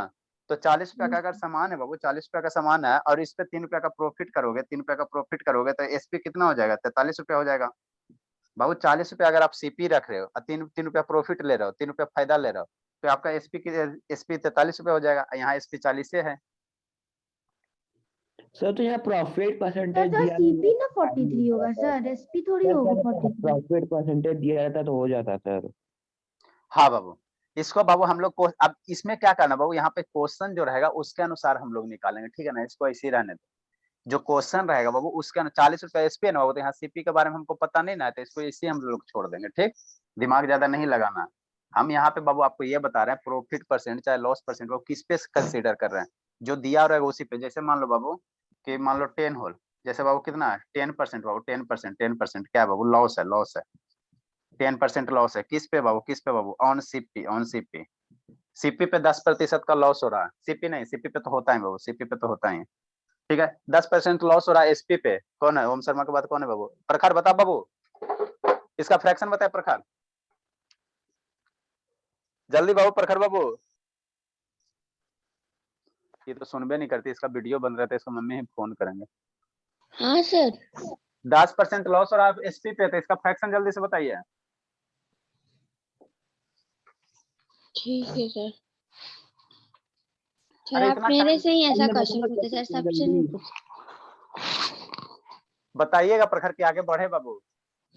तो 40 रुपया का अगर सामान है बाबू, 40 रुपया का सामान है और इस पे 3 रुपया का प्रॉफिट करोगे, 3 रुपया का प्रॉफिट करोगे तो एसपी कितना हो जाएगा, 43 रुपया हो जाएगा बाबू। 40 रुपया अगर आप सीपी रख रहे हो और 3 रुपया प्रॉफिट ले रहे हो, 3 रुपया फायदा ले रहे हो, तो आपका एसपी 43 रुपया हो जाएगा, यहाँ एसपी 40 है। सर तो यहाँ प्रॉफिट सर परसेंटेज तो दिया सीपी ना 43 होगा सर, एसपी थोड़ी होगा 43। प्रॉफिट परसेंटेज दिया जाता तो हो जाता सर। हाँ बाबू, इसको बाबू हम लोग को अब इसमें क्या करना बाबू, यहाँ पे क्वेश्चन जो रहेगा उसके अनुसार हम लोग निकालेंगे, ठीक है ना, इसको ऐसे ही रहने दो, जो क्वेश्चन रहेगा बाबू उसके 40 रुपया एसपी है ना बाबू, तो यहाँ सीपी के बारे में हमको पता नहीं ना, तो इसको इसी हम लोग छोड़ देंगे, ठीक, दिमाग ज्यादा नहीं लगाना। हम यहाँ पे बाबू आपको ये बता रहे हैं प्रॉफिट परसेंट चाहे लॉस परसेंट वो किस पे कंसीडर कर रहे हैं, जो दिया रहेगा उसी पे। जैसे मान लो बाबू कि मान लो 10 होल, जैसे बाबू कितना है 10% बाबू, 10% क्या है बाबू, लॉस है, लॉस है, 10% लॉस है, किस पे बाबू, on CP, on CP, CP पे 10% का लॉस हो रहा है, सीपी नहीं, सीपी पे तो होता है बाबू, सीपी पे तो होता ही है, ठीक है, 10% लॉस हो रहा है एसपी पे, कौन है, ओम शर्मा के बाद कौन है बाबू, प्रखर बता बाबू, इसका फ्रैक्शन बताए प्रखर, जल्दी बाबू प्रखर बाबू, ये तो सुनबे नहीं करती, इसका वीडियो बन रहा था, इसको मम्मी ही फोन करेंगे। हाँ सर 10% लॉस हो रहा है एसपी पे, तो इसका फ्रैक्शन जल्दी से बताइए। ठीक है सर। सर अरे आप इतना मेरे टाइम से ही ऐसा क्वेश्चन पूछते सर, सबसे नहीं पूछते। बताइएगा प्रखर के आगे बढ़े बाबू।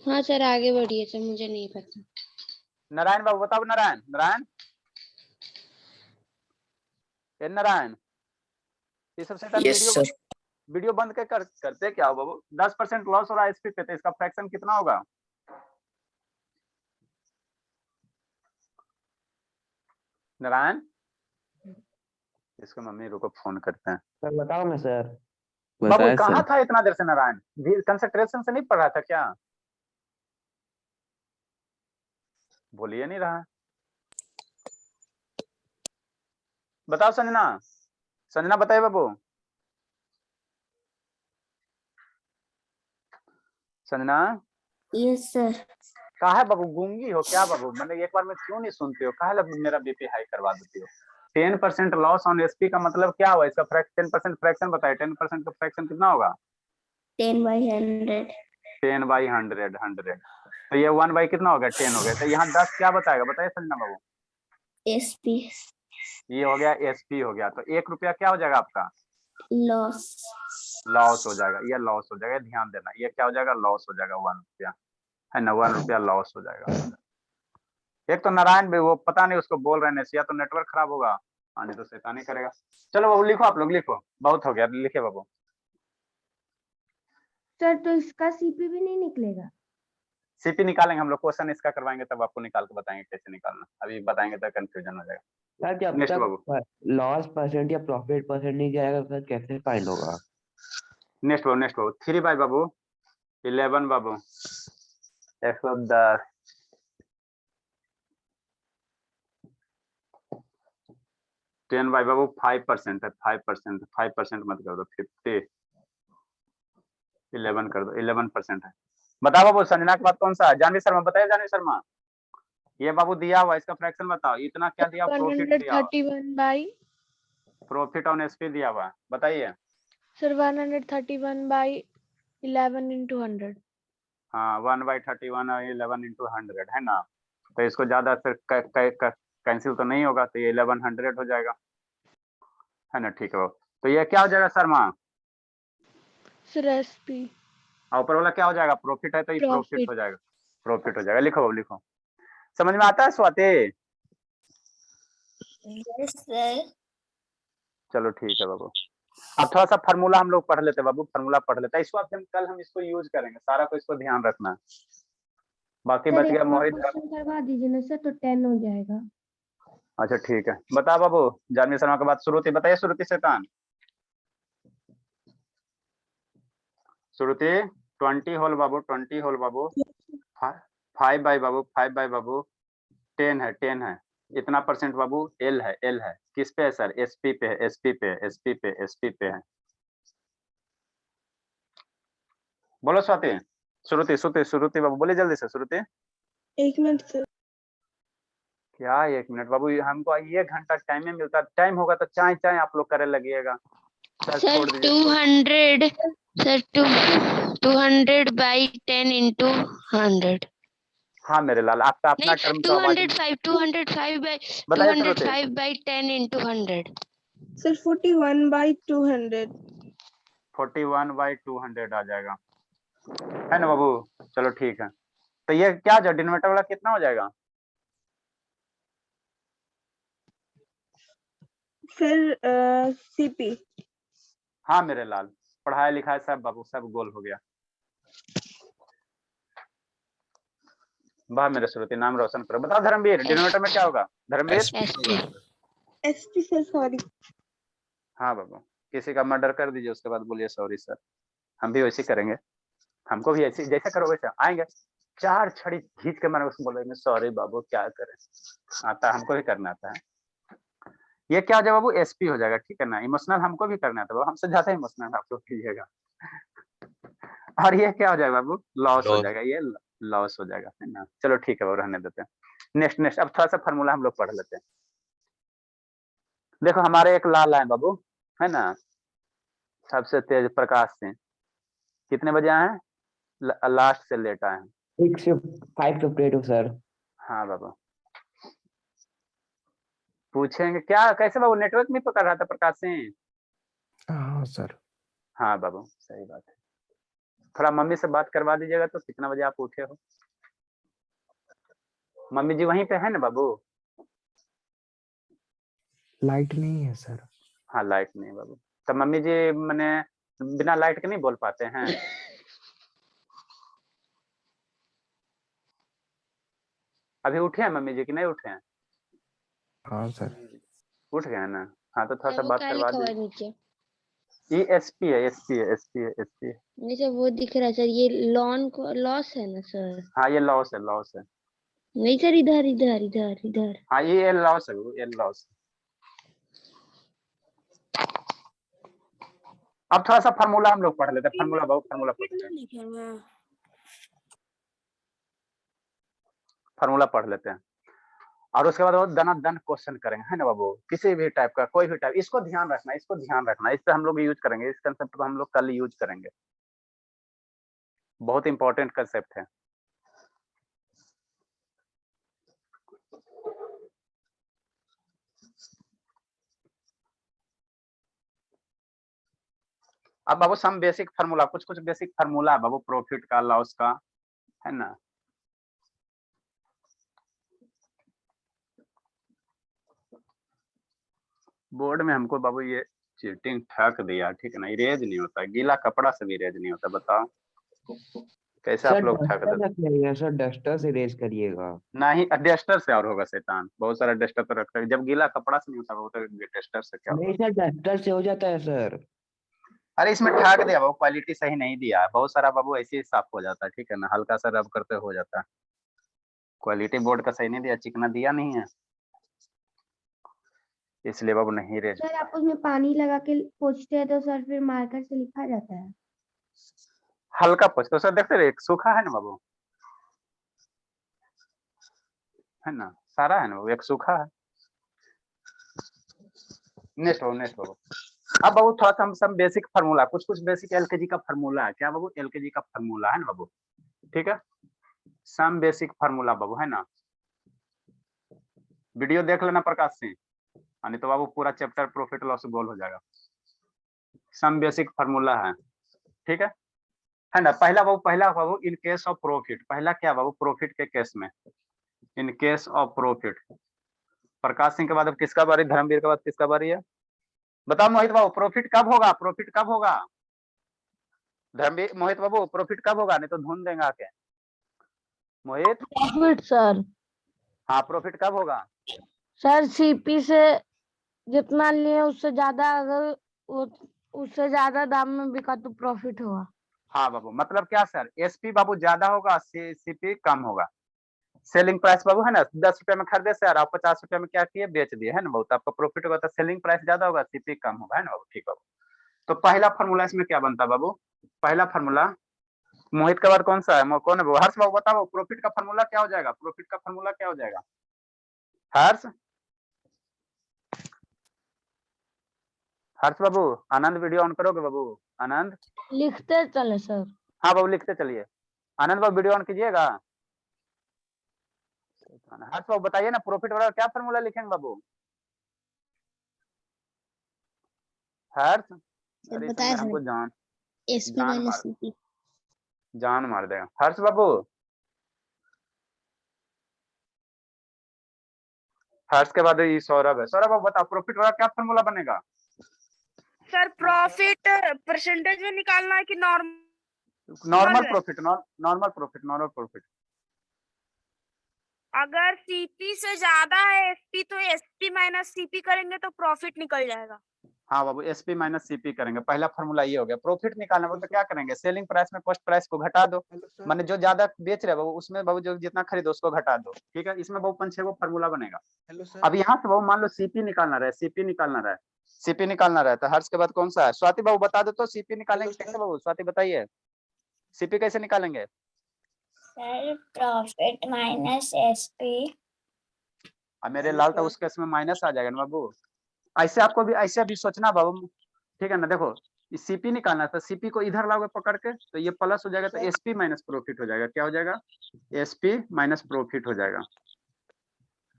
हाँ सर आगे बढ़िए सर, मुझे नहीं पता। नारायण बाबू बताओ, नारायण, नारायण, ए नारायण, ये सबसे वीडियो बंद करते क्या हो बाबू, 10% लॉस हो रहा है एसपी पे, तो इसका फ्रैक्शन कितना होगा, नारायण, इसको मम्मी रुको फोन करते हैं। सर बताओ ना सर। बाबू बताए कहाँ सर, था इतना देर से नारायण, कंसंट्रेशन से नहीं पढ़ रहा था क्या, बोलिए नहीं रहा, बताओ संजना, संजना बताइए बाबू, संजना, यस सर। कहा है बाबू, गूंगी हो क्या बाबू, मतलब एक बार में क्यों नहीं सुनते हो, कहा मेरा बीपी हाई करवा देती हो। 10% लॉस ऑन एसपी का मतलब क्या हुआ, इसका 10% फ्रैक्शन बताए, 10% का फ्रैक्शन कितना होगा, 10/100। 10/100, 100, तो ये 1 कितना हो गया, 10 हो गया, तो यहाँ 10 क्या बताएगा, बताइए संजना बाबू, एसपी ये हो गया एसपी हो गया, तो 1 रुपया क्या हो जाएगा आपका, लॉस। लॉस हो जाएगा, ये लॉस हो जाएगा, ध्यान देना, ये क्या हो जाएगा, लॉस हो जाएगा, 1 रुपया, है ना, 1 रुपया लॉस हो जाएगा। एक तो नारायण भी वो पता नहीं उसको बोल रहे हैं या तो नेटवर्क खराब होगा, आने तो शैतानी करेगा। चलो बाबू लिखो, आप लोग लिखो, बहुत हो गया, लिखे बाबू। सर तो इसका सीपी भी नहीं निकलेगा? सीपी निकालेंगे हम लोग, क्वेश्चन इसका करवाएंगे तब आपको निकाल के बताएंगे कैसे निकालना, अभी बताएंगे तो कंफ्यूजन हो जाएगा। सर जब नेक्स्ट बाबू, तक लॉस परसेंट या प्रॉफिट परसेंट नहीं जाएगा सर कैसे फाइंड होगा? नेक्स्ट बाबू 3 बाई बाबू 11 बाबू 110 10 बाई बाबू 5% है, 5% मत कर दो, 50 11 कर दो, 11% है। बताओ बाबू संजना के बाद कौन सा है, जानवी शर्मा बताइए, जानवी शर्मा, ये बाबू दिया हुआ इसका फ्रैक्शन बताओ, इतना क्या दिया, प्रॉफिट दिया, 131 बाई प्रॉफिट ऑन एसपी दिया हुआ, बताइए। Sir 131 by 11 into 100। हाँ 1/31 और 11 into 100 है ना, तो इसको ज्यादा फिर कैंसिल तो नहीं होगा, तो ये 1100 हो जाएगा, है ना, ठीक है बाबू, तो ये क्या हो जाएगा शर्मा, सर एसपी और ऊपर वाला क्या हो जाएगा, प्रॉफिट है तो ये प्रॉफिट प्रॉफिट। हो जाएगा, प्रॉफिट हो जाएगा, लिखो बाबू लिखो, समझ में आता है स्वाति, यस सर। चलो ठीक है बाबू, अब थोड़ा सा फार्मूला हम लोग पढ़ लेते हैं बाबू, फार्मूला पढ़ लेते हैं, इसको कल हम इसको यूज करेंगे, सारा को इसको ध्यान रखना है। बाकी बच गया मोहित। करवा दीजिए ना सर, तो 10 हो जाएगा। अच्छा ठीक है, बता बाबू। जानवी शर्मा के बाद श्रुति, बताइए श्रुति शैतान। श्रुति 20 होल बाबू, 20 होल बाबू। 5 बाई बाबू, 5 बाई बाबू 10 है, 10 है। इतना परसेंट बाबू एल है, एल है। किस पे है सर? एसपी पे है, एसपी पे, एसपी पे, एसपी पे है। बोलो स्वाति। श्रुति श्रुति श्रुति बाबू बोलिए जल्दी से श्रुति। 1 मिनट सर। क्या 1 मिनट बाबू? हमको 1 घंटा टाइम में मिलता। टाइम होगा तो चाय चाय आप लोग करे लगिएगा। सर छोड़ दीजिए। 200 सर 200 बाई 10 into 100 हाँ मेरे लाल, आपका अपना नहीं टर्म तो आवाज 205 बाई बताइए श्रुति। 205 बाई 10 into 100 सर 41/200। 41/200 आ जाएगा, है ना बाबू? चलो ठीक है। तो ये क्या जो डिनोमिनेटर वाला कितना हो जाएगा? फिर सीपी। हाँ मेरे लाल, पढ़ाई लिखाई सब बाबू सब गोल हो गया। वाह मेरे श्रुति, नाम रोशन करो। बताओ धर्मवीर, डिनोमिनेटर में क्या होगा धर्मवीर? SP sir, sorry. हाँ बाबू, किसी का मर्डर कर दीजिए, उसके बाद बोलिए सॉरी सर। हम भी वैसे करेंगे, हमको भी ऐसे जैसे करो वैसे आएंगे। 4 छड़ी खींच के मारे उसको बोलेंगे सॉरी बाबू, क्या करें। आता, हमको भी करना आता है। ये क्या हो जाएगा बाबू? एसपी हो जाएगा, ठीक है ना। इमोशनल हमको भी करना था बाबू, हमसे ज्यादा इमोशनल आप लोग कीजिएगा। और ये क्या हो जाएगा बाबू? लॉस हो जाएगा, ये लॉस हो जाएगा, है ना। चलो ठीक है बाबू, रहने देते हैं। नेक्स्ट नेक्स्ट, अब थोड़ा सा फार्मूला हम लोग पढ़ लेते हैं। देखो हमारे एक लाल है बाबू, है ना, सबसे तेज प्रकाश सिंह। कितने बजे आए हैं? लास्ट से लेट आए हैं। 5:52 सर। हाँ बाबू, पूछेंगे क्या? कैसे बाबू? नेटवर्क नहीं पकड़ रहा था प्रकाश सिंह? हाँ सर। हाँ बाबू सही बात है। थोड़ा मम्मी से बात करवा दीजिएगा। तो कितना बजे आप उठे हो? मम्मी जी वहीं पे है ना बाबू? लाइट नहीं है सर। हाँ लाइट नहीं बाबू, तो मम्मी जी मैंने बिना लाइट के नहीं बोल पाते हैं। अभी उठे हैं मम्मी जी कि नहीं उठे हैं? हाँ सर। उठ गए हैं ना? हाँ तो थोड़ा सा वो बात क्या करवा लिखा हुआ है दीजिए। नीचे? ये एसपी है, एसपी है, एसपी है, एसपी है। नहीं सर वो दिख रहा है सर, ये लॉन को लॉस है ना सर? हाँ ये लॉस है, लॉस है। नहीं सर, इधर इधर इधर इधर। हाँ ये लॉस है, ये लॉस। अब थोड़ा सा फार्मूला हम लोग पढ़ लेते हैं। फार्मूला बाबू, फार्मूला पढ़ लेते हैं। फार्मूला पढ़ लेते हैं और उसके बाद वो दनादन क्वेश्चन करेंगे, है ना बाबू। किसी भी टाइप का, कोई भी टाइप, इसको ध्यान रखना, इसको ध्यान रखना। इस पे हम लोग यूज करेंगे, इस कंसेप्ट को हम लोग कल यूज करेंगे। बहुत इंपॉर्टेंट कंसेप्ट है। अब बाबू सम बेसिक फार्मूला, कुछ कुछ बेसिक फार्मूला है बाबू, प्रॉफिट का, लॉस का, है ना। बोर्ड में हमको बाबू ये चीटिंग ठक दिया, ठीक है ना। इरेज नहीं होता, गीला कपड़ा से भी इरेज नहीं होता। बताओ कैसे आप सर लोग ठक डस्टर देते? रख लीजिएगा सर, डस्टर से इरेज करिएगा। नहीं डस्टर से और होगा शैतान, बहुत सारा डस्टर तो रखता है। जब गीला कपड़ा से नहीं होता वो तो डस्टर से क्या होगा? नहीं सर, डस्टर से हो जाता है सर। अरे इसमें ठग दिया बाबू, क्वालिटी सही नहीं दिया। बहुत सारा बाबू ऐसे ही साफ हो जाता है, ठीक है ना। हल्का सा रब करते हो जाता है। क्वालिटी बोर्ड का सही नहीं दिया, चिकना दिया नहीं है, इसलिए बाबू नहीं रेज। सर आप उसमें पानी लगा के पोंछते हैं तो सर फिर मार्कर से लिखा जाता है। हल्का पोछ तो सर, देखते रहे सूखा है ना बाबू, है ना। सारा है ना बाबू, एक सूखा है। नेक्स्ट बाबू, नेक्स्ट बाबू। अब बाबू थोड़ा सा हम सब बेसिक फार्मूला, कुछ कुछ बेसिक एलकेजी का फार्मूला है। क्या बाबू? एलकेजी का फार्मूला है ना बाबू, ठीक है। सम बेसिक फार्मूला बाबू, है ना। वीडियो देख लेना प्रकाश सिंह, नहीं तो बाबू पूरा चैप्टर प्रॉफिट लॉस गोल हो जाएगा। सम बेसिक फार्मूला है, ठीक है ना। पहला बाबू इन केस ऑफ प्रॉफिट। पहला क्या बाबू? प्रॉफिट के केस में, इन case of profit. Prakash Singh के बाद अब किसका बारी? धर्मवीर के बाद किसका बारी है? बताओ मोहित बाबू, प्रॉफिट कब होगा? प्रॉफिट कब होगा? धर्मवीर, मोहित बाबू प्रॉफिट कब होगा? नहीं तो ढूंढ देंगे आके। मोहित, प्रॉफिट सर। हाँ प्रॉफिट कब होगा? सर सीपी से जितना लिए उससे ज्यादा, अगर वो उससे ज्यादा दाम में बिका तो प्रॉफिट होगा। हाँ बाबू, मतलब क्या सर, एसपी बाबू ज्यादा होगा, सीपी कम होगा। सेलिंग प्राइस बाबू है ना, 10 रुपए में खरीदे सर, आप 50 रुपए में क्या किए, बेच दिए, है ना बाबू, तो आपका प्रॉफिट होगा, तो सेलिंग प्राइस ज्यादा होगा, सीपी कम होगा, है ना बाबू। ठीक बाबू, तो पहला फॉर्मूला इसमें क्या बनता है बाबू? पहला फॉर्मूला मोहित के बाद कौन सा है, कौन है बाबू? हर्ष बाबू बताओ, प्रॉफिट का फॉर्मूला क्या हो जाएगा? प्रॉफिट का फॉर्मूला क्या हो जाएगा हर्ष? हर्ष बाबू, आनंद वीडियो ऑन करोगे बाबू? आनंद, लिखते चले सर। हाँ बाबू लिखते चलिए। आनंद बाबू वीडियो ऑन कीजिएगा। हर्ष बाबू बताइए ना, प्रॉफिट वाला क्या फॉर्मूला लिखेंगे बाबू? हर्ष, सर अरे बताया सर हमको सर, जान एसपी जान माइनस मार सीपी। जान मार देगा हर्ष बाबू। हर्ष के बाद ये सौरभ है। सौरभ बाबू बताओ, प्रॉफिट वाला क्या फॉर्मूला बनेगा? सर प्रॉफिट परसेंटेज में निकालना है कि नॉर्मल नॉर्मल है? Profit, normal profit, normal profit. अगर सीपी से ज्यादा है एसपी तो एसपी माइनस सीपी करेंगे तो प्रॉफिट निकल जाएगा। हाँ बाबू, एसपी माइनस सीपी करेंगे, पहला फॉर्मूला ये हो गया। प्रॉफिट निकालना बोलते क्या करेंगे, सेलिंग प्राइस में कॉस्ट प्राइस को घटा दो, माने जो ज्यादा बेच रहे बाबू उसमें बाबू जो जितना खरीदो उसको घटा दो। ठीक है, इसमें बाबू 5-6 गो फॉर्मूला बनेगा। अब यहाँ से बाबू मान लो सीपी निकालना रहे, सीपी निकालना रहे, सीपी निकालना रहे, तो हर्ष के बाद कौन सा है? स्वाति बाबू बता दो तो, सीपी निकालेंगे कैसे बाबू? स्वाति बताइए, सीपी कैसे निकालेंगे? Sir profit minus SP. अब मेरे लाल तो उसके इसमें माइनस आ जाएगा ना बाबू। ऐसे आपको भी ऐसे भी सोचना बाबू, ठीक है ना। देखो सीपी निकालना था, सीपी को इधर लाओगे पकड़ के तो ये प्लस हो जाएगा, तो एसपी माइनस प्रॉफिट हो जाएगा। क्या हो जाएगा? एसपी माइनस प्रॉफिट हो जाएगा।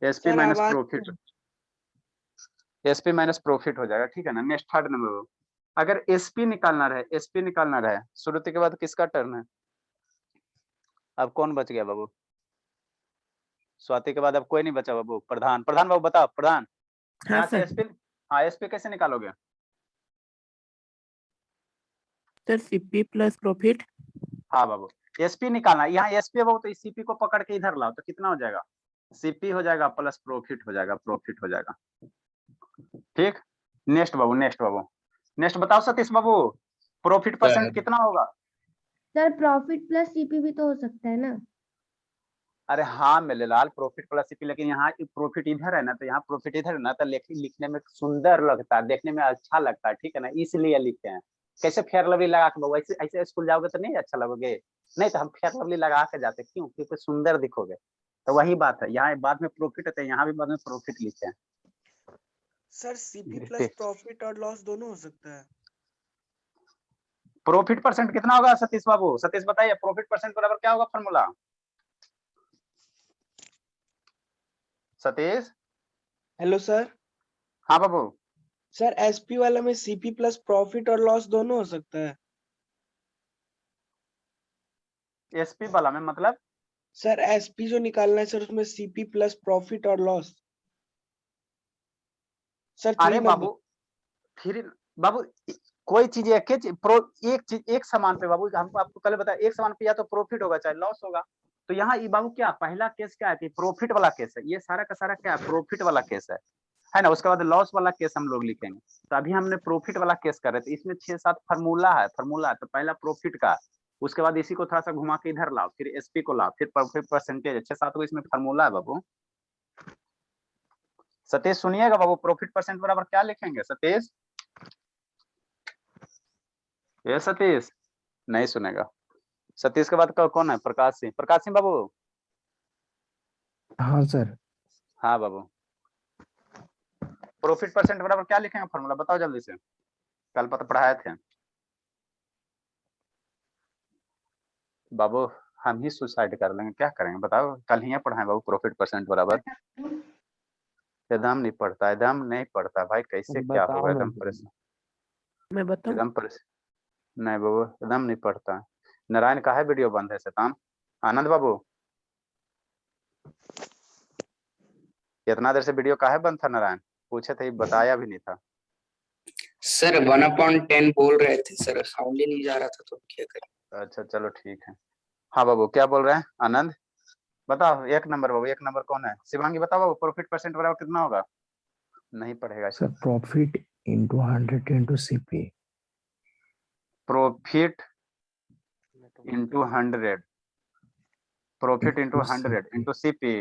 SP minus profit, SP minus profit हो जाएगा। ठीक है ना। नेक्स्ट थर्ड नंबर, अगर एसपी निकालना रहे, एसपी निकालना रहे, श्रुति के बाद किसका टर्न है? अब कौन बच गया बाबू? स्वाति के बाद अब कोई नहीं बचा बाबू। प्रधान, प्रधान बाबू बताओ, प्रधान। यहाँ से एसपी, हाँ एसपी कैसे निकालोगे? Sir CP plus profit. हाँ बाबू, एसपी निकालना, यहाँ एसपी बाबू, तो इस सीपी को पकड़ के इधर लाओ तो कितना हो जाएगा? सीपी हो जाएगा प्लस प्रॉफिट हो जाएगा, प्रॉफिट हो जाएगा। ठीक, नेक्स्ट बाबू, नेक्स्ट बाबू, नेक्स्ट बताओ सतीश बाबू, प्रॉफिट परसेंट कितना होगा? सर प्रॉफिट प्लस सीपी भी तो हो सकता है ना। अरे हाँ मेरे लाल, प्रॉफिट प्लस सीपी, लेकिन यहाँ प्रॉफिट इधर है ना, तो यहाँ प्रॉफिट इधर है ना, तो लिखने में सुंदर लगता है, देखने में अच्छा लगता है। ठीक है ना, इसलिए लिखते हैं। कैसे फेयर लवली लगा के बाबू, ऐसे ऐसे स्कूल जाओगे तो नहीं अच्छा लगोगे? नहीं तो हम फेयर लवली लगा के जाते, क्यों? क्योंकि सुंदर दिखोगे। तो वही बात है, यहाँ बाद में प्रॉफिट होता है, यहाँ भी बाद में प्रॉफिट लिखते हैं। सर सीपी प्लस प्रॉफिट और लॉस दोनों हो सकता है। प्रॉफिट परसेंट कितना होगा सतीश बाबू? सतीश बताइए, प्रॉफिट परसेंट बराबर क्या होगा फॉर्मूला? सतीश। Hello sir. हाँ बाबू। सर एसपी वाला में सीपी प्लस प्रॉफिट और लॉस दोनों हो सकता है। एसपी वाला में मतलब? सर एसपी जो निकालना है सर, उसमें सीपी प्लस प्रॉफिट और लॉस। सर अरे बाबू फिर बाबू कोई चीज एक चीज एक समान पे बाबू, हमको आपको कल बताया, एक समान पे या तो प्रॉफिट होगा चाहे लॉस होगा। तो यहाँ ये बाबू क्या पहला केस क्या है कि प्रॉफिट वाला केस है, ये सारा का सारा क्या है, प्रॉफिट वाला केस है ना। उसके बाद लॉस वाला केस हम लोग लिखेंगे। तो अभी हमने प्रॉफिट वाला केस कर रहे थे, इसमें 6-7 फार्मूला है, तो पहला प्रॉफिट का, उसके बाद इसी को थोड़ा सा घुमा के इधर लाओ, फिर एसपी को लाओ, फिर प्रॉफिट परसेंटेज, 6-7 को इसमें फार्मूला है बाबू। सतीश सुनिएगा बाबू, प्रॉफिट परसेंट बराबर क्या लिखेंगे सतीश? ये सतीश नहीं सुनेगा। सतीश के बाद कौन है? प्रकाश सिंह। प्रकाश सिंह बाबू। हाँ सर। हाँ बाबू, प्रॉफिट परसेंट बराबर क्या लिखेंगे फॉर्मूला, बताओ जल्दी से, कल पता पढ़ाए थे बाबू। हम ही सुसाइड कर लेंगे, क्या करेंगे बताओ, कल ही पढ़ाए बाबू। प्रॉफिट परसेंट बराबर एकदम नहीं पढ़ता, एकदम नहीं पढ़ता भाई, कैसे क्या होगा, एकदम परेशान, मैं बताऊं? एकदम परेशान। नहीं बाबू एकदम नहीं पढ़ता। नारायण का है वीडियो बंद है शैतान। आनंद बाबू कितना देर से वीडियो का है बंद था? नारायण पूछे थे, बताया भी नहीं था सर 1/10 बोल रहे थे सर, साउंड ही नहीं जा रहा था तो क्या करें। अच्छा चलो ठीक है। हाँ बाबू क्या बोल रहे हैं आनंद? बताओ एक नंबर बाबू, एक नंबर कौन है? शिवांगी बताओ बाबू, प्रॉफिट परसेंट बराबर कितना होगा? नहीं पढ़ेगा sir profit into 100 into CP. Profit into 100, profit into 100 CP। Into CP.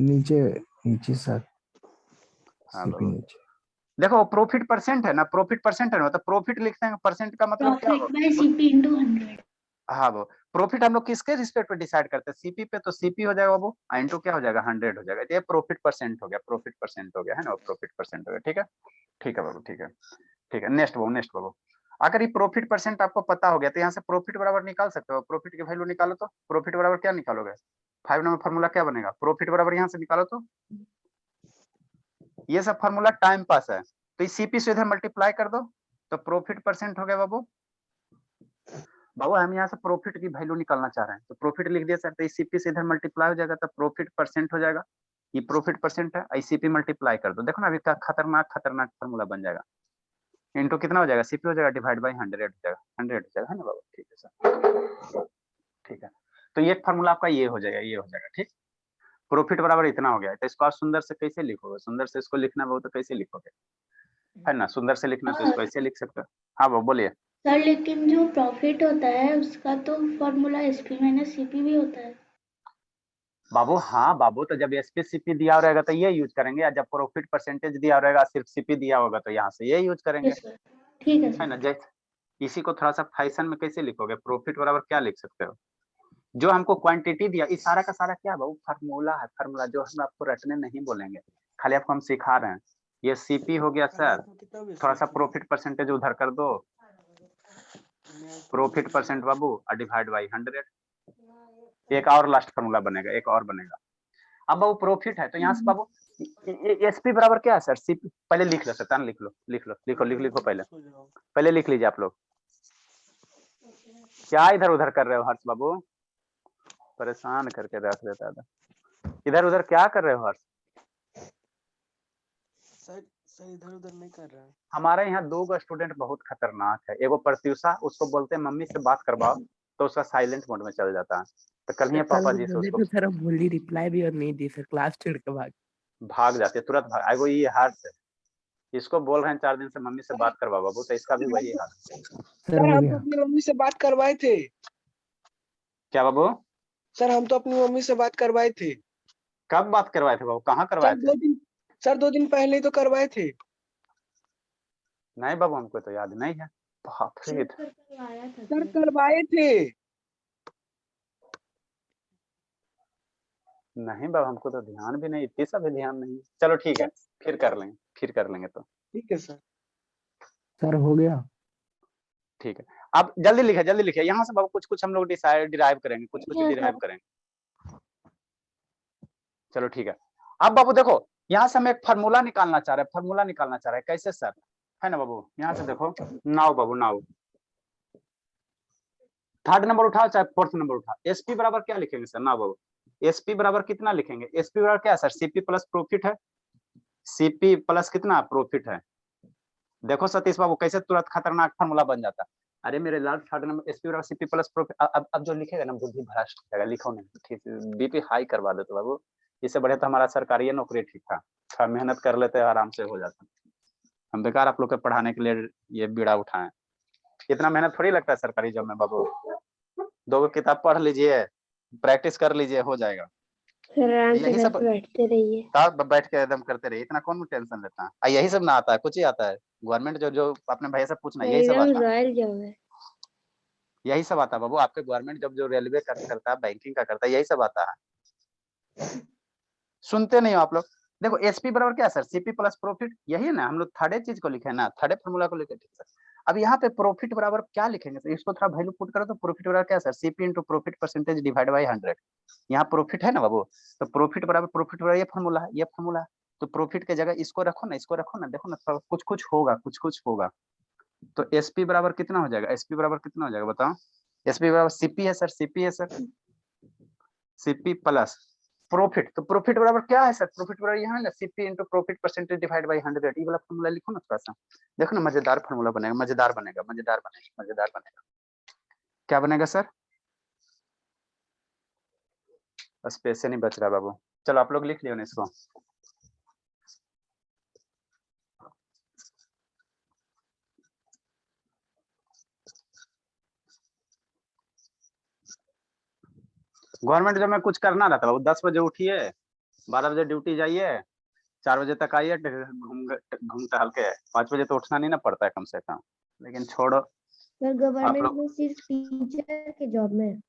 नीचे नीचे सर, हाँ सीपी बाबू, नीचे। देखो प्रॉफिट परसेंट है ना, प्रॉफिट परसेंट है ना, तो प्रॉफिट लिखते हैं, परसेंट का मतलब क्या प्रॉफिट बाय होगा? CP into 100। हाँ वो प्रॉफिट हम लोग किसके रिस्पेक्ट पे डिसाइड करते हैं? सीपी पे, तो सीपी हो जाएगा बाबू, इंटू क्या हो जाएगा? 100 हो जाएगा। ये प्रॉफिट परसेंट हो गया, प्रॉफिट परसेंट हो गया है ना, प्रॉफिट परसेंट हो गया। ठीक है, ठीक है बाबू, ठीक है, ठीक है। नेक्स्ट बाबू, नेक्स्ट बाबू, अगर ये प्रॉफिट परसेंट आपको पता हो गया तो यहाँ से प्रॉफिट बराबर निकाल सकते हो। प्रॉफिट की वैल्यू निकालो तो प्रॉफिट बराबर क्या निकालोगे? 5 नंबर फॉर्मूला क्या बनेगा? प्रॉफिट बराबर यहाँ से निकालो तो, ये सब फॉर्मूला टाइम पास है, तो इस सीपी से इधर मल्टीप्लाई कर दो तो प्रॉफिट परसेंट हो गया बाबू। बाबू हम यहाँ से प्रॉफिट की वैल्यू निकालना चाह रहे हैं, तो प्रॉफिट लिख दिया सर, तो सीपी से इधर मल्टीप्लाई हो जाएगा तो प्रॉफिट परसेंट हो जाएगा। ये प्रॉफिट परसेंट है, आईसीपी मल्टीप्लाई कर दो, देखो ना अभी क्या खतरनाक खतरनाक फॉर्मूला बन जाएगा। इनटू कितना हो जाएगा? सीपी हो जाएगा डिवाइड बाय 100 हो जाएगा, 100 हो जाएगा है ना बाबू। ठीक है सर, ठीक है। तो ये फॉर्मूला आपका ये हो जाएगा, ये हो जाएगा। ठीक, प्रॉफिट बराबर इतना हो गया, तो इसको आप सुंदर से कैसे लिखोगे? सुंदर से इसको लिखना बहुत, तो कैसे लिखोगे, है ना? सुंदर से लिखना तो इसको ऐसे लिख सकते हो। हाँ बाबू बोलिए। सर लेकिन जो प्रॉफिट होता है उसका तो फॉर्मूला एसपी माइनस सीपी भी होता है। बाबू हाँ बाबू, तो जब एसपी सीपी दिया रहेगा तो ये यूज करेंगे, या जब प्रॉफिट परसेंटेज दिया रहेगा सिर्फ सीपी दिया होगा तो यहाँ से ये यूज करेंगे, ठीक है है सर। ना? जैसे इसी को थोड़ा सा फैशन में कैसे लिखोगे? प्रॉफिट बराबर क्या लिख सकते हो? जो हमको क्वांटिटी दिया, इस सारा का सारा क्या बाबू? फार्मूला है, फार्मूला जो हम आपको रटने नहीं बोलेंगे, खाली आपको हम सिखा रहे हैं। ये सीपी हो गया सर, थोड़ा सा प्रॉफिट परसेंटेज उधर कर दो, प्रॉफिट परसेंट बाबू और डिवाइड बाई 100। एक और लास्ट फार्मूला बनेगा, एक और बनेगा। अब बाबू प्रॉफिट है तो यहाँ से बाबू एसपी बराबर क्या है सर? सीपी पहले लिख लो सर, लिख लो लिख लो लिखो लिख लिखो, पहले पहले लिख लीजिए आप लोग। क्या इधर उधर कर रहे हो हर्ष बाबू? परेशान करके रख देता था। इधर उधर क्या कर रहे हो हर्ष? सर इधर उधर नहीं कर रहा है। हमारे यहाँ 2 स्टूडेंट बहुत खतरनाक है, एगो प्रत्युषा, उसको बोलते हैं मम्मी से बात करवाओ तो उसका साइलेंट मोड में चल जाता है। तो कल ही पापा जी से बोले उसको तो सर हम बोली रिप्लाई भी और नहीं दी सर, क्लास छोड़ के भाग जाते, तुरंत भाग। एगो ये हर्ष है, इसको बोल रहे हैं 4 दिन से मम्मी से बात करवा बाबू, तो इसका भी वही हाल है। सर हो हम तो गया। अपनी मम्मी से बात करवाए थे। क्या बाबू? सर हम तो अपनी मम्मी से बात करवाए थे। कब बात करवाए थे बाबू? कहाँ करवाए थे? सर 2 दिन पहले ही तो करवाए थे। नहीं बाबू, हमको तो याद नहीं है। बाप रे, सर करवाए थे। नहीं बाबू, हमको तो ध्यान भी नहीं, इतनी सा भी ध्यान नहीं। चलो ठीक है, फिर कर लेंगे, फिर कर लेंगे तो ठीक है सर। सर हो गया। ठीक है। अब जल्दी लिखे यहाँ से बाबू, कुछ कुछ हम लोग डिराइव करेंगे, कुछ कुछ डिराइव करेंगे। चलो ठीक है। अब बाबू देखो, यहाँ से हम एक फार्मूला निकालना चाह रहे हैं, फार्मूला निकालना चाह रहे हैं, कैसे सर? है ना बाबू, यहाँ से देखो, नाउ बाबू नाउ, 3rd नंबर उठाओ चाहे 4th नंबर उठाओ, एसपी बराबर क्या लिखेंगे सर? नाउ बाबू, एसपी बराबर कितना लिखेंगे? एसपी बराबर क्या है सर? सीपी प्लस प्रॉफिट है, सीपी प्लस कितना? प्रॉफिट है। देखो सतीश बाबू कैसे तुरंत खतरनाक फार्मूला बन जाता है। अरे मेरे लाल 3rd नंबर एसपी बराबर सीपी प्लस प्रॉफिट। अब जो लिखेगा ना बुद्धि भ्रष्ट हो जाएगा, लिखो नहीं, ठीक, बीपी हाई करवा देते बाबू। इससे बढ़िया तो हमारा सरकारी नौकरी ठीक था, थोड़ा मेहनत कर लेते आराम से हो जाता। हम बेकार आप लोग के पढ़ाने के लिए ये बीड़ा उठाएं, इतना मेहनत थोड़ी लगता है सरकारी जॉब में बाबू। 2 किताब पढ़ लीजिए, प्रैक्टिस कर लीजिए, हो जाएगा। यही सब बैठते रहिए। तब बैठ के एकदम करते रहिए, इतना कौन टेंशन लेता है? यही सब ना आता है, कुछ ही आता है। गवर्नमेंट जो अपने भैया से पूछना, यही सब आता है, रॉयल जॉब है। यही सब आता है बाबू। आपके गवर्नमेंट जब जो रेलवे करता है, बैंकिंग का करता है, यही सब आता है। सुनते नहीं हो आप लोग। देखो एसपी बराबर क्या है सर? सीपी प्लस प्रॉफिट, यही है ना, हम लोग 3rd चीज को लिखे ना, 3rd फॉर्मूला को लेकर। ठीक सर, अब यहाँ पे प्रॉफिट बराबर क्या लिखेंगे सर? इसको थोड़ा वैल्यू पुट करो तो प्रॉफिट बराबर क्या है sir? CP into profit percentage divide by 100। यहाँ प्रॉफिट है ना बाबू, तो प्रॉफिट बराबर ये फॉर्मूला है, ये फॉर्मूला है। तो प्रॉफिट के जगह इसको रखो ना, इसको रखो ना, देखो ना कुछ कुछ होगा, कुछ कुछ होगा। तो एसपी बराबर कितना हो जाएगा? एसपी बराबर कितना हो जाएगा बताओ? एसपी बराबर सीपी है सर, सीपी है सर, सीपी प्लस प्रॉफिट। तो प्रॉफिट बराबर क्या है सर? प्रॉफिट बराबर यहाँ है ना, CP into profit percentage divide by 100। ये वाला फॉर्मूला लिखो ना थोड़ा सा, देखो ना मजेदार फॉर्मूला बनेगा, मजेदार बनेगा, मजेदार बनेगा, मजेदार बनेगा। क्या बनेगा सर? स्पेस से नहीं बच रहा बाबू। चलो आप लोग लिख लियो ना इसको। गवर्नमेंट जब में कुछ करना रहता है बाबू, 10 बजे उठिए, 12 बजे ड्यूटी जाइए, 4 बजे तक आइए, घूम टहल के 5 बजे तो उठना नहीं ना पड़ता है कम से कम। लेकिन छोड़ो, सर आप गवर्नमेंट लोग, में सिर्फ टीचर के जॉब में है।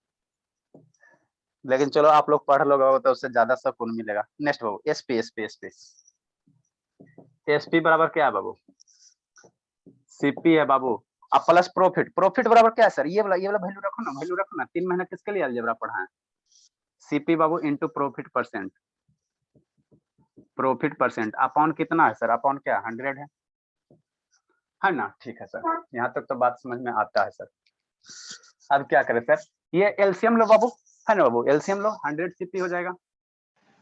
लेकिन चलो आप लोग पढ़ लोगे तो उससे ज्यादा सुकून मिलेगा। नेक्स्ट बाबू, एसपी एसपी एसपी एसपी बराबर क्या है बाबू? सीपी है बाबू। अब प्लस प्रॉफिट, प्रॉफिट बराबर क्या है सर? ये वाला वैल्यू रखो ना, वैल्यू रखो ना। 3 महीने किसके लिए अलजेब्रा पढ़ा है? सीपी बाबू into profit percent, profit percent upon कितना है सर? अपॉन क्या? 100 है ना? ठीक है सर, यहाँ तक तो बात समझ में आता है सर। अब क्या करें सर? ये एलसीएम लो बाबू, है ना बाबू? एलसीएम लो, 100 सीपी हो जाएगा।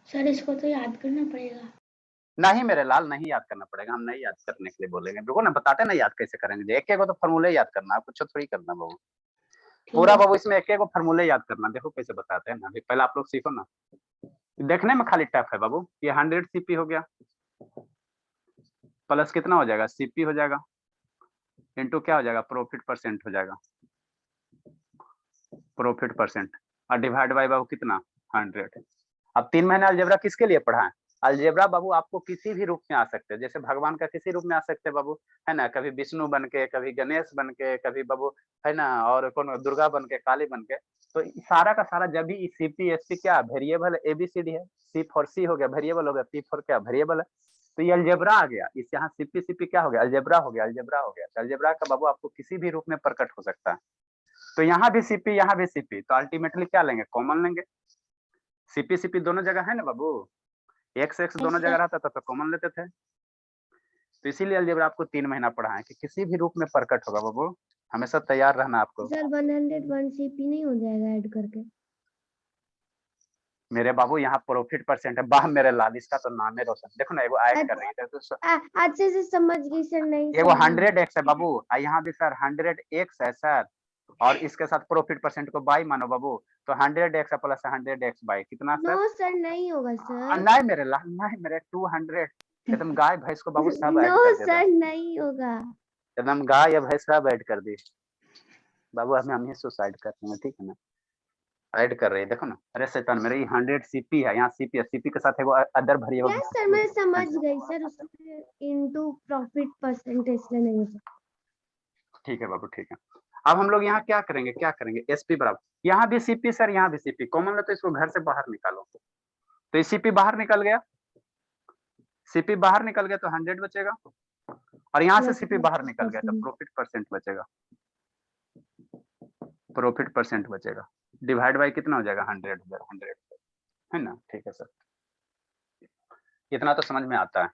सर इसको तो याद करना पड़ेगा। नहीं मेरे लाल, नहीं याद करना पड़ेगा, हम नहीं याद करने के लिए बोलेंगे। देखो ना, बताते ना याद कैसे करेंगे। एक एक को तो फॉर्मूले याद करना है, कुछ थोड़ी करना बाबू। पूरा बाबू इसमें एक एक को फॉर्मूले याद करना। देखो कैसे बताते हैं ना, अभी पहले आप लोग सीखो ना। देखने में खाली टफ है बाबू। ये 100 सीपी हो गया, प्लस कितना हो जाएगा? सीपी हो जाएगा, इंटू क्या हो जाएगा? प्रॉफिट परसेंट हो जाएगा, प्रॉफिट परसेंट, और डिवाइड बाय बाबू कितना? 100। अब 3 महीने अलजेब्रा किसके लिए पढ़ा है? अलजेब्रा बाबू आपको किसी भी रूप में आ सकते हैं, जैसे भगवान का किसी रूप में आ सकते हैं बाबू, है ना? कभी विष्णु बन के, कभी गणेश बन के, कभी बाबू, है ना, और कौन, दुर्गा बन के, काली बन के। तो सारा का सारा जब भी सीपी एसपी क्या वेरिएबल एबीसीडी है। सी फॉर सी हो गया, वेरिएबल हो गया। पी फॉर क्या? वेरिएबल है। तो ये अलजेब्रा आ गया। इस यहाँ सीपी सीपी क्या हो गया? अलजेब्रा हो गया, अलजेब्रा हो गया। तो अलजेब्रा का बाबू आपको किसी भी रूप में प्रकट हो सकता है। तो यहाँ भी सीपी, यहाँ भी सीपी, तो अल्टीमेटली क्या लेंगे? कॉमन लेंगे। सीपी सीपी दोनों जगह है ना बाबू, एक्स एक्स दोनों जगह रहता था तो कॉमन लेते थे। तो इसीलिए अलजेब्रा आपको 3 महीना पढ़ाएं कि किसी भी रूप में प्रकट होगा बाबू, हमेशा तैयार रहना आपको। सर 101 सीपी नहीं हो जाएगा ऐड करके? मेरे बाबू यहाँ प्रॉफिट परसेंट है। वाह मेरे लाल, इसका तो नाम है रोशन। देखो ना, एगो ऐड कर रही है तो अच्छे से समझ गई सर। नहीं एगो समझी। 100x है बाबू, यहाँ भी सर 100x है सर, और इसके साथ प्रॉफिट परसेंट को बाई मानो बाबू, तो 100x प्लस 100x बाई कितना सर? नो सर नहीं होगा सर। नहीं मेरे लाल, नहीं मेरे 200। एकदम गाय भैंस को बाबू सब ऐड नो कर देता, सर नहीं होगा। एकदम गाय या भैंस सब ऐड कर दी बाबू। हम ही सुसाइड कर रहे हैं, ठीक है ना? ऐड कर रही है, देखो ना। अरे शैतान मेरे, 100 सीपी है, यहाँ सीपी है, सीपी के साथ है अदर वेरिएबल। यस सर मैं समझ गई सर, उसमें इनटू प्रॉफिट परसेंट इसलिए नहीं हो सकता। ठीक है बाबू, ठीक है। अब हम लोग यहाँ क्या करेंगे? क्या करेंगे? एसपी बराबर, यहाँ भी सीपी सर, यहाँ भी सीपी कॉमन लो, तो इसको घर से बाहर निकालो। तो सीपी बाहर निकल गया, सीपी बाहर निकल गया तो 100 बचेगा, और यहाँ से सीपी बाहर निकल गया तो प्रॉफिट परसेंट बचेगा, प्रॉफिट परसेंट बचेगा। डिवाइड बाय कितना हो जाएगा? 100 है ना? ठीक है सर, इतना तो समझ में आता है।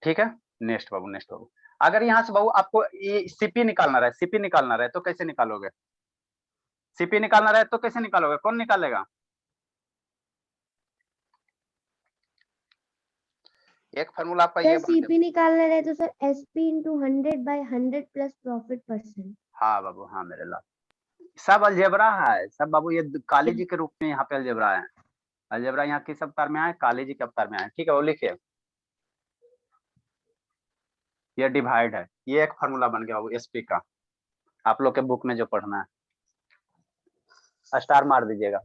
ठीक है, नेक्स्ट बाबू, नेक्स्ट बाबू। अगर यहाँ से बाबू आपको ये सीपी निकालना रहे, सीपी निकालना रहे तो कैसे निकालोगे? सीपी निकालना रहे तो कैसे निकालोगे? कौन निकालेगा? एक फार्मूला आपका ये सीपी निकालना रहे तो sir SP into 100/100 plus profit percent. हाँ बाबू, हाँ मेरे लाल, सब अलजेब्रा है सब बाबू। ये काली जी के रूप में यहाँ पे अलजेब्रा है। अलजेब्रा यहाँ किस अवतार में आए? काली जी के अवतार में आए। ठीक है, वो लिखिए, ये डिवाइड है। ये एक फार्मूला बन गया बाबू एसपी का, आप लोग के बुक में जो पढ़ना है। स्टार मार दीजिएगा।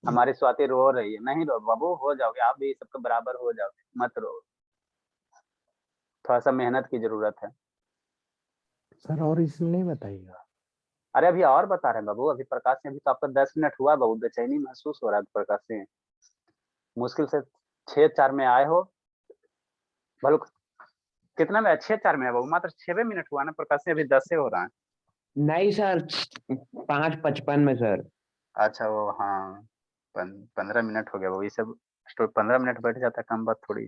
हमारी स्वाति रो रही है। नहीं रो बाबू, हो जाओगे आप भी, सबके बराबर हो जाओगे, मत रो। थोड़ा सा मेहनत की जरूरत है सर। और इसमें नहीं बताइएगा? अरे अभी और बता रहे हैं बाबू। अभी प्रकाश से, अभी तो आपका 10 मिनट हुआ बाबू, बेचैनी महसूस हो रहा है प्रकाश से। मुश्किल से 6-4 में आए हो। भलो कितना में? 6-4 में है बाबू, मात्र 6 मिनट हुआ ना प्रकाश से, अभी 10 से हो रहा है। नहीं सर, 5:55 में सर। अच्छा वो, हाँ 15 मिनट हो गया बाबू। ये सब 15 मिनट बैठ जाता है, कम बात थोड़ी।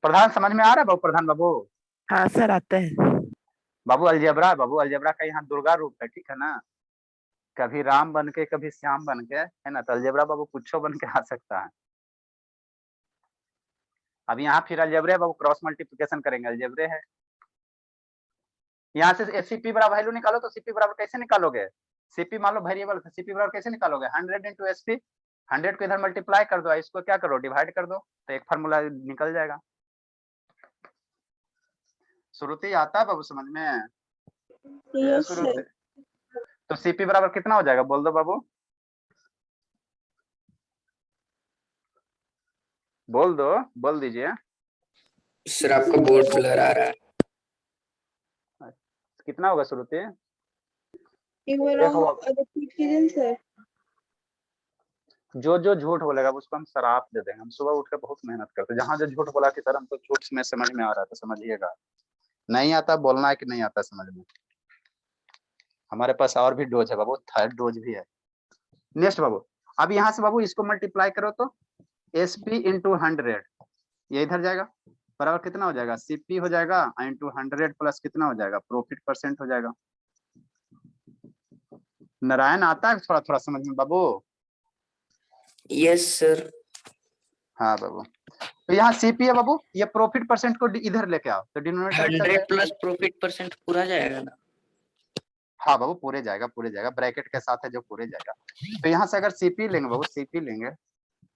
प्रधान समझ में आ रहा है बाबू? प्रधान बाबू, हाँ सर आता है। बाबू अलजेब्रा है बाबू, अलजेब्रा का यहाँ दुर्गा रूप है, ठीक है ना? कभी राम बन के, कभी श्याम बन के, है ना? तो अलजेब्रा बाबू कुछ बन के आ सकता है। अब यहाँ फिर अलजेब्रे बाबू, क्रॉस मल्टीप्लिकेशन करेंगे, अलजेब्रे है। यहाँ से सीपी बराबर वैल्यू निकालो, तो सीपी बराबर कैसे निकालोगे? सीपी मान लो वेरिएबल था, सीपी बराबर कैसे निकालोगे 100 इंटू एसपी, 100 को इधर मल्टीप्लाई कर दो, इसको क्या करो डिवाइड कर दो, तो एक फार्मूला निकल जाएगा। श्रुति आता है बाबू समझ में? यस श्रुति, सर। तो सीपी बराबर कितना हो जाएगा बोल दो बाबू, बोल दो, बोल दीजिए। सर आपका बोर्ड ब्लर आ रहा है। कितना होगा श्रुति? एक बार देखो रिपीट कीजिए सर। जो जो झूठ बोलेगा उसको हम शराप दे देंगे। हम सुबह उठ कर बहुत मेहनत करते हैं, जहां जो झूठ बोला कि सर हमको झूठ में समझ में आ रहा है तो समझिएगा, नहीं आता बोलना है कि नहीं आता समझ में। हमारे पास और भी डोज है बाबू, थर्ड डोज भी है। नेक्स्ट बाबू, अब यहाँ से बाबू इसको मल्टीप्लाई करो तो एसपी इंटू 100 ये इधर जाएगा, बराबर कितना हो जाएगा सीपी हो जाएगा इंटू 100 प्लस कितना हो जाएगा प्रॉफिट परसेंट हो जाएगा। नारायण आता है थोड़ा थोड़ा समझ में बाबू? Yes sir. हाँ बाबू, तो यहाँ सीपी है बाबू, ये प्रॉफिट परसेंट को इधर लेके आओ तो डिनोमिनेटर 100 प्लस प्रॉफिट परसेंट पूरा जाएगा ना? हाँ बाबू पूरे जाएगा, पूरे जाएगा, ब्रैकेट के साथ है जो पूरे जाएगा। तो यहाँ से अगर सीपी लेंगे बाबू, सीपी लेंगे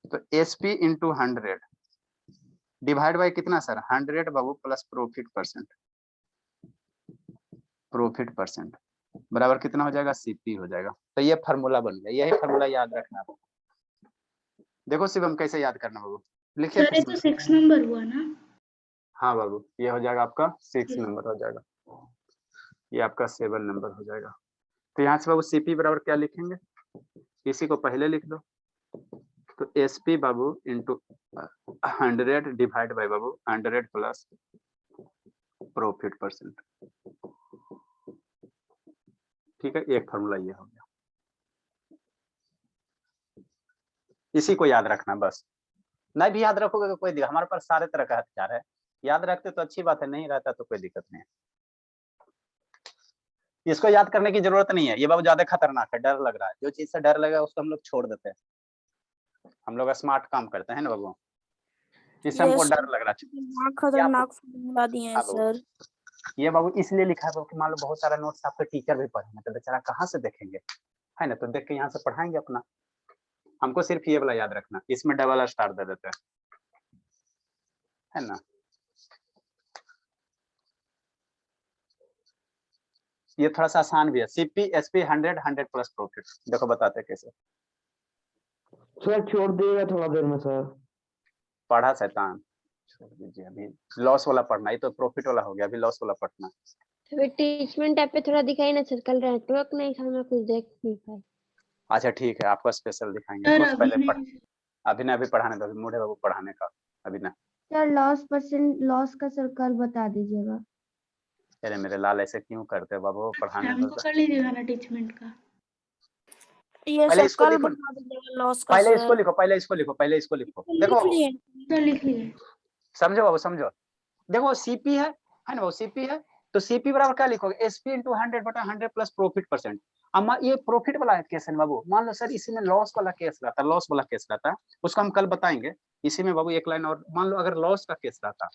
तो एसपी इंटू 100 डिवाइड बाई कितना सर 100 बाबू plus profit percent, profit percent बराबर कितना हो जाएगा सीपी हो जाएगा। तो ये फार्मूला बन गया, यही फार्मूला याद रखना आपको। देखो शिवम कैसे याद करना बाबू, लिखिए। सर ये तो 6 नंबर हुआ ना? हाँ बाबू ये हो जाएगा आपका 6 नंबर हो जाएगा, ये आपका 7 नंबर हो जाएगा। तो यहाँ से बाबू सीपी बराबर क्या लिखेंगे, इसी को पहले लिख दो, तो SP Babu into 100 divide by Babu 100 plus profit percent. ठीक है, एक फार्मूला ये हो गया, इसी को याद रखना बस। नहीं भी याद रखोगे तो कोई दिक्कत, हमारे पास सारे तरह का हथियार है, याद रखते तो अच्छी बात है, नहीं रहता तो कोई दिक्कत नहीं है। इसको याद करने की जरूरत नहीं है, ये बाबू ज्यादा खतरनाक है, डर लग रहा है, जो चीज से डर लगा उसको हम लोग छोड़ देते हैं, हम लोग स्मार्ट काम करते हैं ना बाबू, इससे हमको डर लग रहा है। खतरनाक फॉर्मूला दिए हैं सर। ये बाबू इसलिए लिखा है कि मान लो बहुत सारा नोट्स आपके टीचर भी पढ़ेंगे तो बेचारा कहाँ से देखेंगे, है ना, तो देख के यहाँ से पढ़ाएंगे अपना। हमको सिर्फ ये वाला याद रखना, इसमें डबल स्टार दे देते हैं, है ना। ये थोड़ा सा आसान भी है, सीपी एसपी 100 प्लस प्रॉफिट। देखो बताते कैसे। सर छोड़ दिएगा थोड़ा देर में सर। पढ़ा शैतान, छोड़ दीजिए, अभी लॉस वाला पढ़ना, ये तो प्रॉफिट वाला हो गया, अभी लॉस वाला पढ़ना। टीचमेंट ऐप पे थोड़ा दिखाई ना सर, कल नेटवर्क नहीं था, मैं कुछ देख नहीं पाई। अच्छा ठीक है, आपको स्पेशल दिखाएंगे, सर कुछ पहले पढ़, अभी ना, अभी पढ़ाने दो, अभी मूड है बाबू पढ़ाने का, अभी ना। सर लॉस का सर कल बता दीजिएगा। अरे मेरे लाल ऐसे क्यों करते हो बाबू, पढ़ाने दो। हमको कर लीजिएगा ना टीचमेंट का। ये पहले सर इसको कल लिखो, बता दीजिएगा लॉस का पहले सर। इसको लिखो, पहले इसको लिखो, पहले इसको लिखो। देखो सर लिख लिए। समझो बाबू समझो, देखो सीपी है ना बाबू, सीपी है तो सीपी बराबर क्या लिखोगे एसपी इंटू 100 बटा 100 प्लस प्रॉफिट परसेंट। अब ये प्रॉफिट वाला केस है बाबू, मान लो सर इसी में लॉस वाला केस रहता, लॉस वाला केस रहता, उसको हम कल बताएंगे। इसी में बाबू एक लाइन और, मान लो अगर लॉस का केस रहता,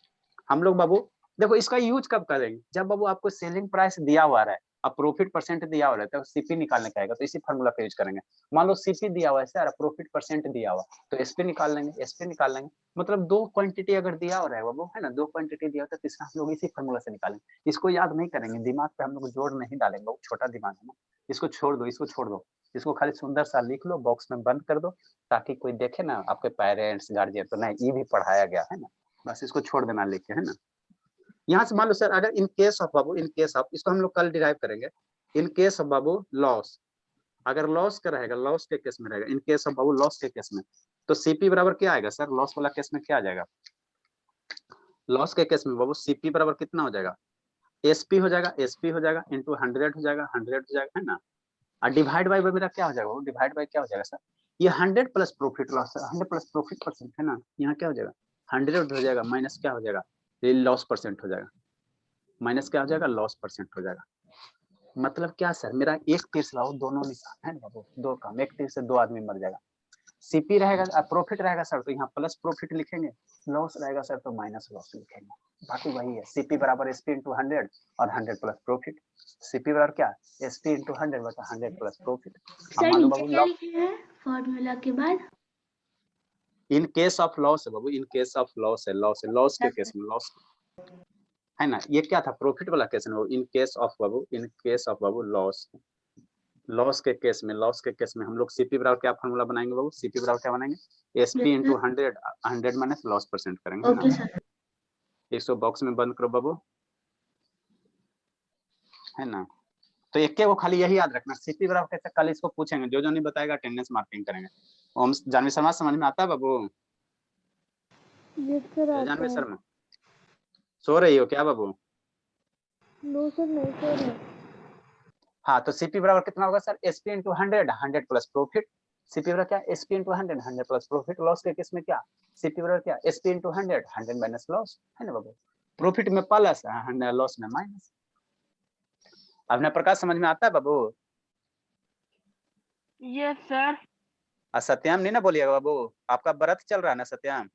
हम लोग बाबू देखो इसका यूज कब करेंगे, जब बाबू आपको सेलिंग प्राइस दिया हुआ है अब प्रॉफिट परसेंट दिया हुआ रहता है, सीपी निकालने का आएगा तो इसी फार्मूला का यूज करेंगे। मान लो सीपी दिया हुआ है सर, प्रॉफिट परसेंट दिया हुआ तो एसपी निकाल लेंगे, एसपी निकाल लेंगे, मतलब दो क्वांटिटी अगर दिया हो रहा है वो, है ना, दो क्वांटिटी दिया होता है, तीसरा हम लोग इसी फार्मूला से निकालेंगे। इसको याद नहीं करेंगे, दिमाग पे हम लोग जोर नहीं डालेंगे, वो छोटा दिमाग है ना, इसको छोड़ दो, इसको छोड़ दो, इसको खाली सुंदर सा लिख लो, बॉक्स में बंद कर दो, ताकि कोई देखे ना आपके पेरेंट्स गार्जियन तो नहीं ये भी पढ़ाया गया है ना, बस इसको छोड़ देना लिख के, है ना। यहाँ से मान लो सर अगर इन केस ऑफ बाबू, इन केस ऑफ, इसको हम लोग कल डिराइव करेंगे, इन केस ऑफ बाबू लॉस, अगर लॉस का रहेगा, लॉस के केस में रहेगा, इन केस ऑफ बाबू लॉस के केस में, तो सीपी बराबर क्या आएगा सर, लॉस वाला केस में क्या आ जाएगा, लॉस के केस में बाबू सीपी बराबर कितना हो जाएगा, एसपी हो जाएगा, एसपी हो जाएगा इंटू 100 हो जाएगा, 100 हो जाएगा, है ना, और डिवाइड बाई मेरा क्या हो जाएगा, डिवाइड बाई क्या हो जाएगा सर, ये 100 plus profit loss, 100 plus profit percent है ना, यहाँ क्या हो जाएगा 100 हो जाएगा, माइनस क्या हो जाएगा, ये लॉस परसेंट हो जाएगा, माइनस क्या हो जाएगा, लॉस परसेंट हो जाएगा। मतलब क्या सर, मेरा एक तीर से लाओ दोनों निशान है ना बाबू, दो काम, एक तीर से दो आदमी मर जाएगा। सीपी रहेगा, प्रॉफिट रहेगा सर तो यहाँ प्लस प्रॉफिट लिखेंगे, लॉस रहेगा सर तो माइनस लॉस लिखेंगे, बाकी वही है, सीपी बराबर एसपी इंटू 100 और 100 प्लस प्रॉफिट। सीपी बराबर क्या, एसपी इंटू 100 बटा 100 प्लस प्रॉफिट। सर मान लो नीचे बाबू क्या लिखे हैं फॉर्मूला के बाद? इन केस ऑफ लॉस है बाबू, इन केस ऑफ लॉस है, लॉस है, लॉस के केस में लॉस है ना। ये क्या था, प्रॉफिट वाला केस है इन केस ऑफ बाबू, इन केस ऑफ बाबू लॉस, लॉस के केस में, लॉस के केस में हम लोग सीपी बराबर क्या फॉर्मूला बनाएंगे बाबू, सीपी बराबर क्या बनाएंगे, SP into 100, 100 minus loss percent करेंगे ओके सर। इसको बॉक्स में बंद करो बाबू, है ना। तो एक के वो खाली यही याद रखना, सीपी बराबर कैसे, कल इसको पूछेंगे, जो नहीं बताएगा अटेंडेंस मार्किंग करेंगे। ओम जानवी शर्मा समझ में आता है बाबू? जानवी शर्मा सो रही हो क्या बाबू? नो सर नहीं सो रहे। हाँ तो सीपी बराबर कितना होगा sir, SP into 100, 100 plus profit. CP बराबर क्या, SP into 100, 100 plus profit. Loss के केस में क्या, सीपी बराबर क्या, एसपी इंटू 100, 100 माइनस लॉस, है ना बाबू। प्रॉफिट में प्लस, लॉस में माइनस। अपने प्रकाश समझ में आता है बाबू? Yes sir. सत्यम नहीं ना बोलिएगा बाबू, आपका व्रत चल रहा है ना सत्यम,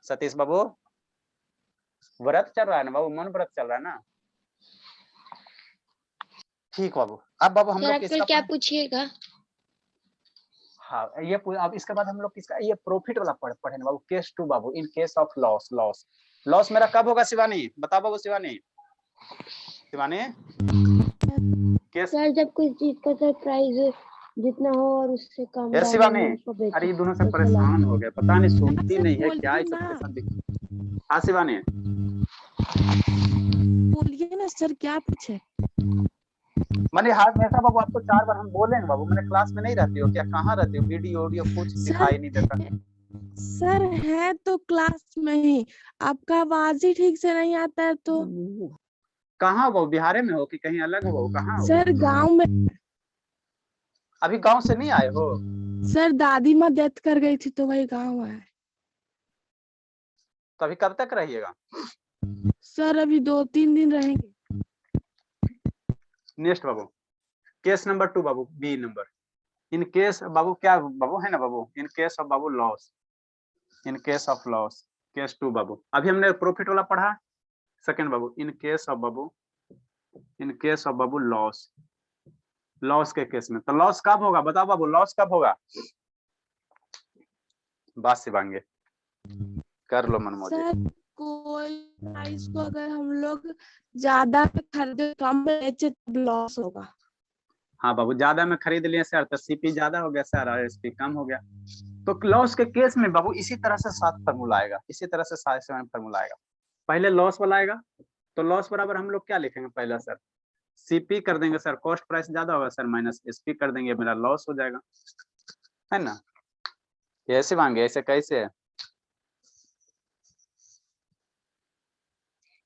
सतीश बाबू व्रत चल रहा है ना बाबू, मन व्रत चल रहा है ना। ठीक बाबू, अब बाबू हम लोग इसका क्या पूछिएगा? हाँ ये अब इसके बाद हम लोग किसका, ये प्रॉफिट वाला पढ़े ना बाबू, केस 2 बाबू, in case of loss. Loss loss मेरा कब होगा शिवानी, बताओ बाबू शिवानी, शिवानी केस। सर जब कोई चीज का सर प्राइस जितना हो और उससे कम ये दाम शिवानी, में उसको बेचो। अरे ये दोनों से परेशान हो गए, पता नहीं सुनती नहीं है क्या बोलिए ये सब ना। परेशान। हाँ शिवानी बोलिए ना सर, क्या पूछे? मैंने हाथ में था बाबू, आपको 4 बार हम बोलेंगे बाबू, मैंने क्लास में नहीं रहती हो क्या, कहाँ रहती हो, वीडियो ऑडियो कुछ दिखाई नहीं देता। सर है तो क्लास में ही, आपका आवाज ही ठीक से नहीं आता है तो। कहाँ हो बिहार में हो कि कहीं अलग हो, कहाँ हो? सर गांव में। अभी गांव से नहीं आए हो? सर दादी माँ डेथ कर गई थी तो वही गांव है। तो अभी कब तक रहिएगा? सर अभी 2-3 दिन रहेंगे। नेक्स्ट बाबू, केस नंबर 2 बाबू, बी नंबर, इन केस बाबू क्या बाबू, है ना बाबू, इन केस ऑफ बाबू loss, in case of loss, case 2 बाबू। अभी हमने प्रॉफिट वाला पढ़ा, सेकंड बाबू, इन केस ऑफ बाबू, इन केस ऑफ बाबू लॉस, लॉस के केस में। तो लॉस कब होगा बताओ बाबू, लॉस कब होगा? बात शिवांगे कर लो मन मौजी। सर कोई प्राइस को अगर हम लोग ज्यादा खरीदे कम बेचे तब लॉस होगा। हाँ बाबू, ज्यादा में खरीद लिए सर तो सीपी ज्यादा हो गया सर और एसपी कम हो गया। तो लॉस के केस में बाबू इसी तरह से 7 फार्मूला आएगा, इसी तरह से 7 फार्मूला आएगा। पहले लॉस वाला आएगा, तो लॉस बराबर हम लोग क्या लिखेंगे, पहला सर सीपी कर देंगे सर, कॉस्ट प्राइस ज्यादा होगा सर, माइनस एसपी कर देंगे, मेरा लॉस हो जाएगा, है ना। ऐसे मांगे, ऐसे कैसे है,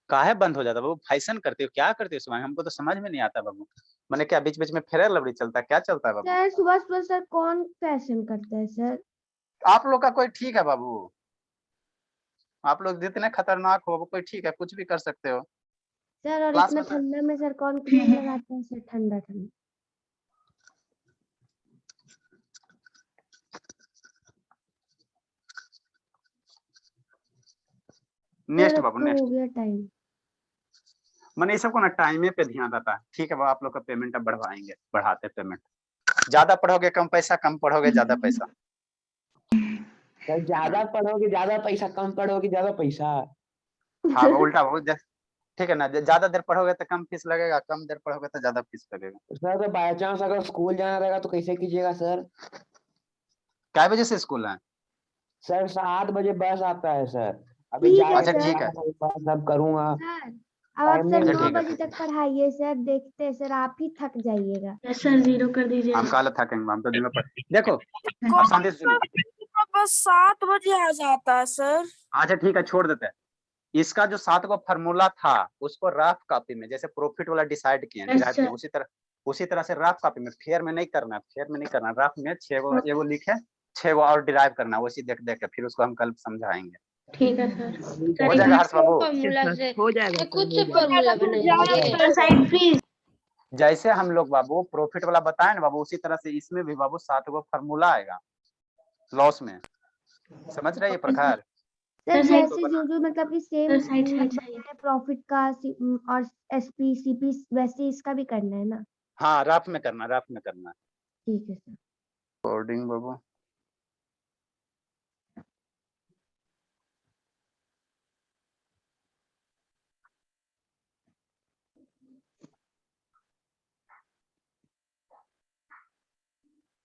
काहे बंद हो जाता बाबू, फैशन करते हो क्या करते हो सुबह, हमको तो समझ में नहीं आता बाबू। मैंने क्या बीच बीच में फेयर लवली चलता है, क्या चलता है बाबू? सर सुबह सुबह सर कौन फैशन करता है सर? आप लोग का कोई ठीक है बाबू, आप लोग जितने खतरनाक हो कोई ठीक है, कुछ भी कर सकते हो। सर और क्लास इतना में ठंडा में सर कौन क्रीम लगाता है सर, ठंडा ठंडा। नेक्स्ट सर बाबू, अब तो नेक्स्ट हो गया टाइम। मैंने सबको ना टाइम पे ध्यान रहता है, ठीक है बाबू। आप लोग का पेमेंट अब बढ़वाएंगे, बढ़ाते पेमेंट, ज्यादा पढ़ोगे कम पैसा, कम पढ़ोगे ज्यादा पैसा। सर ज्यादा पढ़ोगे ज्यादा पैसा, कम पढ़ोगे ज्यादा पैसा। हाँ उल्टा बहुत, ठीक है ना, ज्यादा देर पढ़ोगे तो कम फीस लगेगा, कम देर पढ़ोगे तो ज्यादा फीस लगेगा। सर तो बाय चांस अगर स्कूल जाना रहेगा तो कैसे कीजिएगा सर? क्या बजे से स्कूल है? सर 7 बजे बस आता है सर, अभी ठीक है अच्छा सर। ठीक है, सब करूंगा। सर अब आप सर अच्छा, 9 ठीक है, बजे तक पढ़ाइए सर, देखते हैं सर आप ही थक जाइएगा। सर 0 कर दीजिए। हम काले थकेंगे, हम तो दिन में पढ़। देखो अब शांति से सुनो, बस 7 बजे आ जाता है सर। अच्छा ठीक है छोड़ देते हैं। इसका जो 7 को फार्मूला था उसको रफ कॉपी में, जैसे प्रॉफिट वाला डिसाइड किया, डिराइव किया, उसी तरह से रफ कॉपी में, फेयर में नहीं करना, फेयर में नहीं करना, रफ में 6 गो एगो लिखे, 6 गो और डिराइव करना, उसी देख देख के फिर उसको हम कल समझाएंगे। ठीक है सर। हो जाएगा हर्ष बाबू? हो जाएगा खुद से फॉर्मूला बनाइए। Side please. जैसे हम लोग बाबू प्रॉफिट वाला बताए ना बाबू, उसी तरह से इसमें भी बाबू 7 गो फार्मूला आएगा लॉस में, समझ रहे हैं प्रकार? सर सर, जैसे जो मतलब कि सेम सर, साइड प्रॉफिट का और एसपी सीपी वैसे इसका भी करना है ना? हाँ, रफ में करना, रफ में करना। ठीक है सर। कोडिंग बाबू।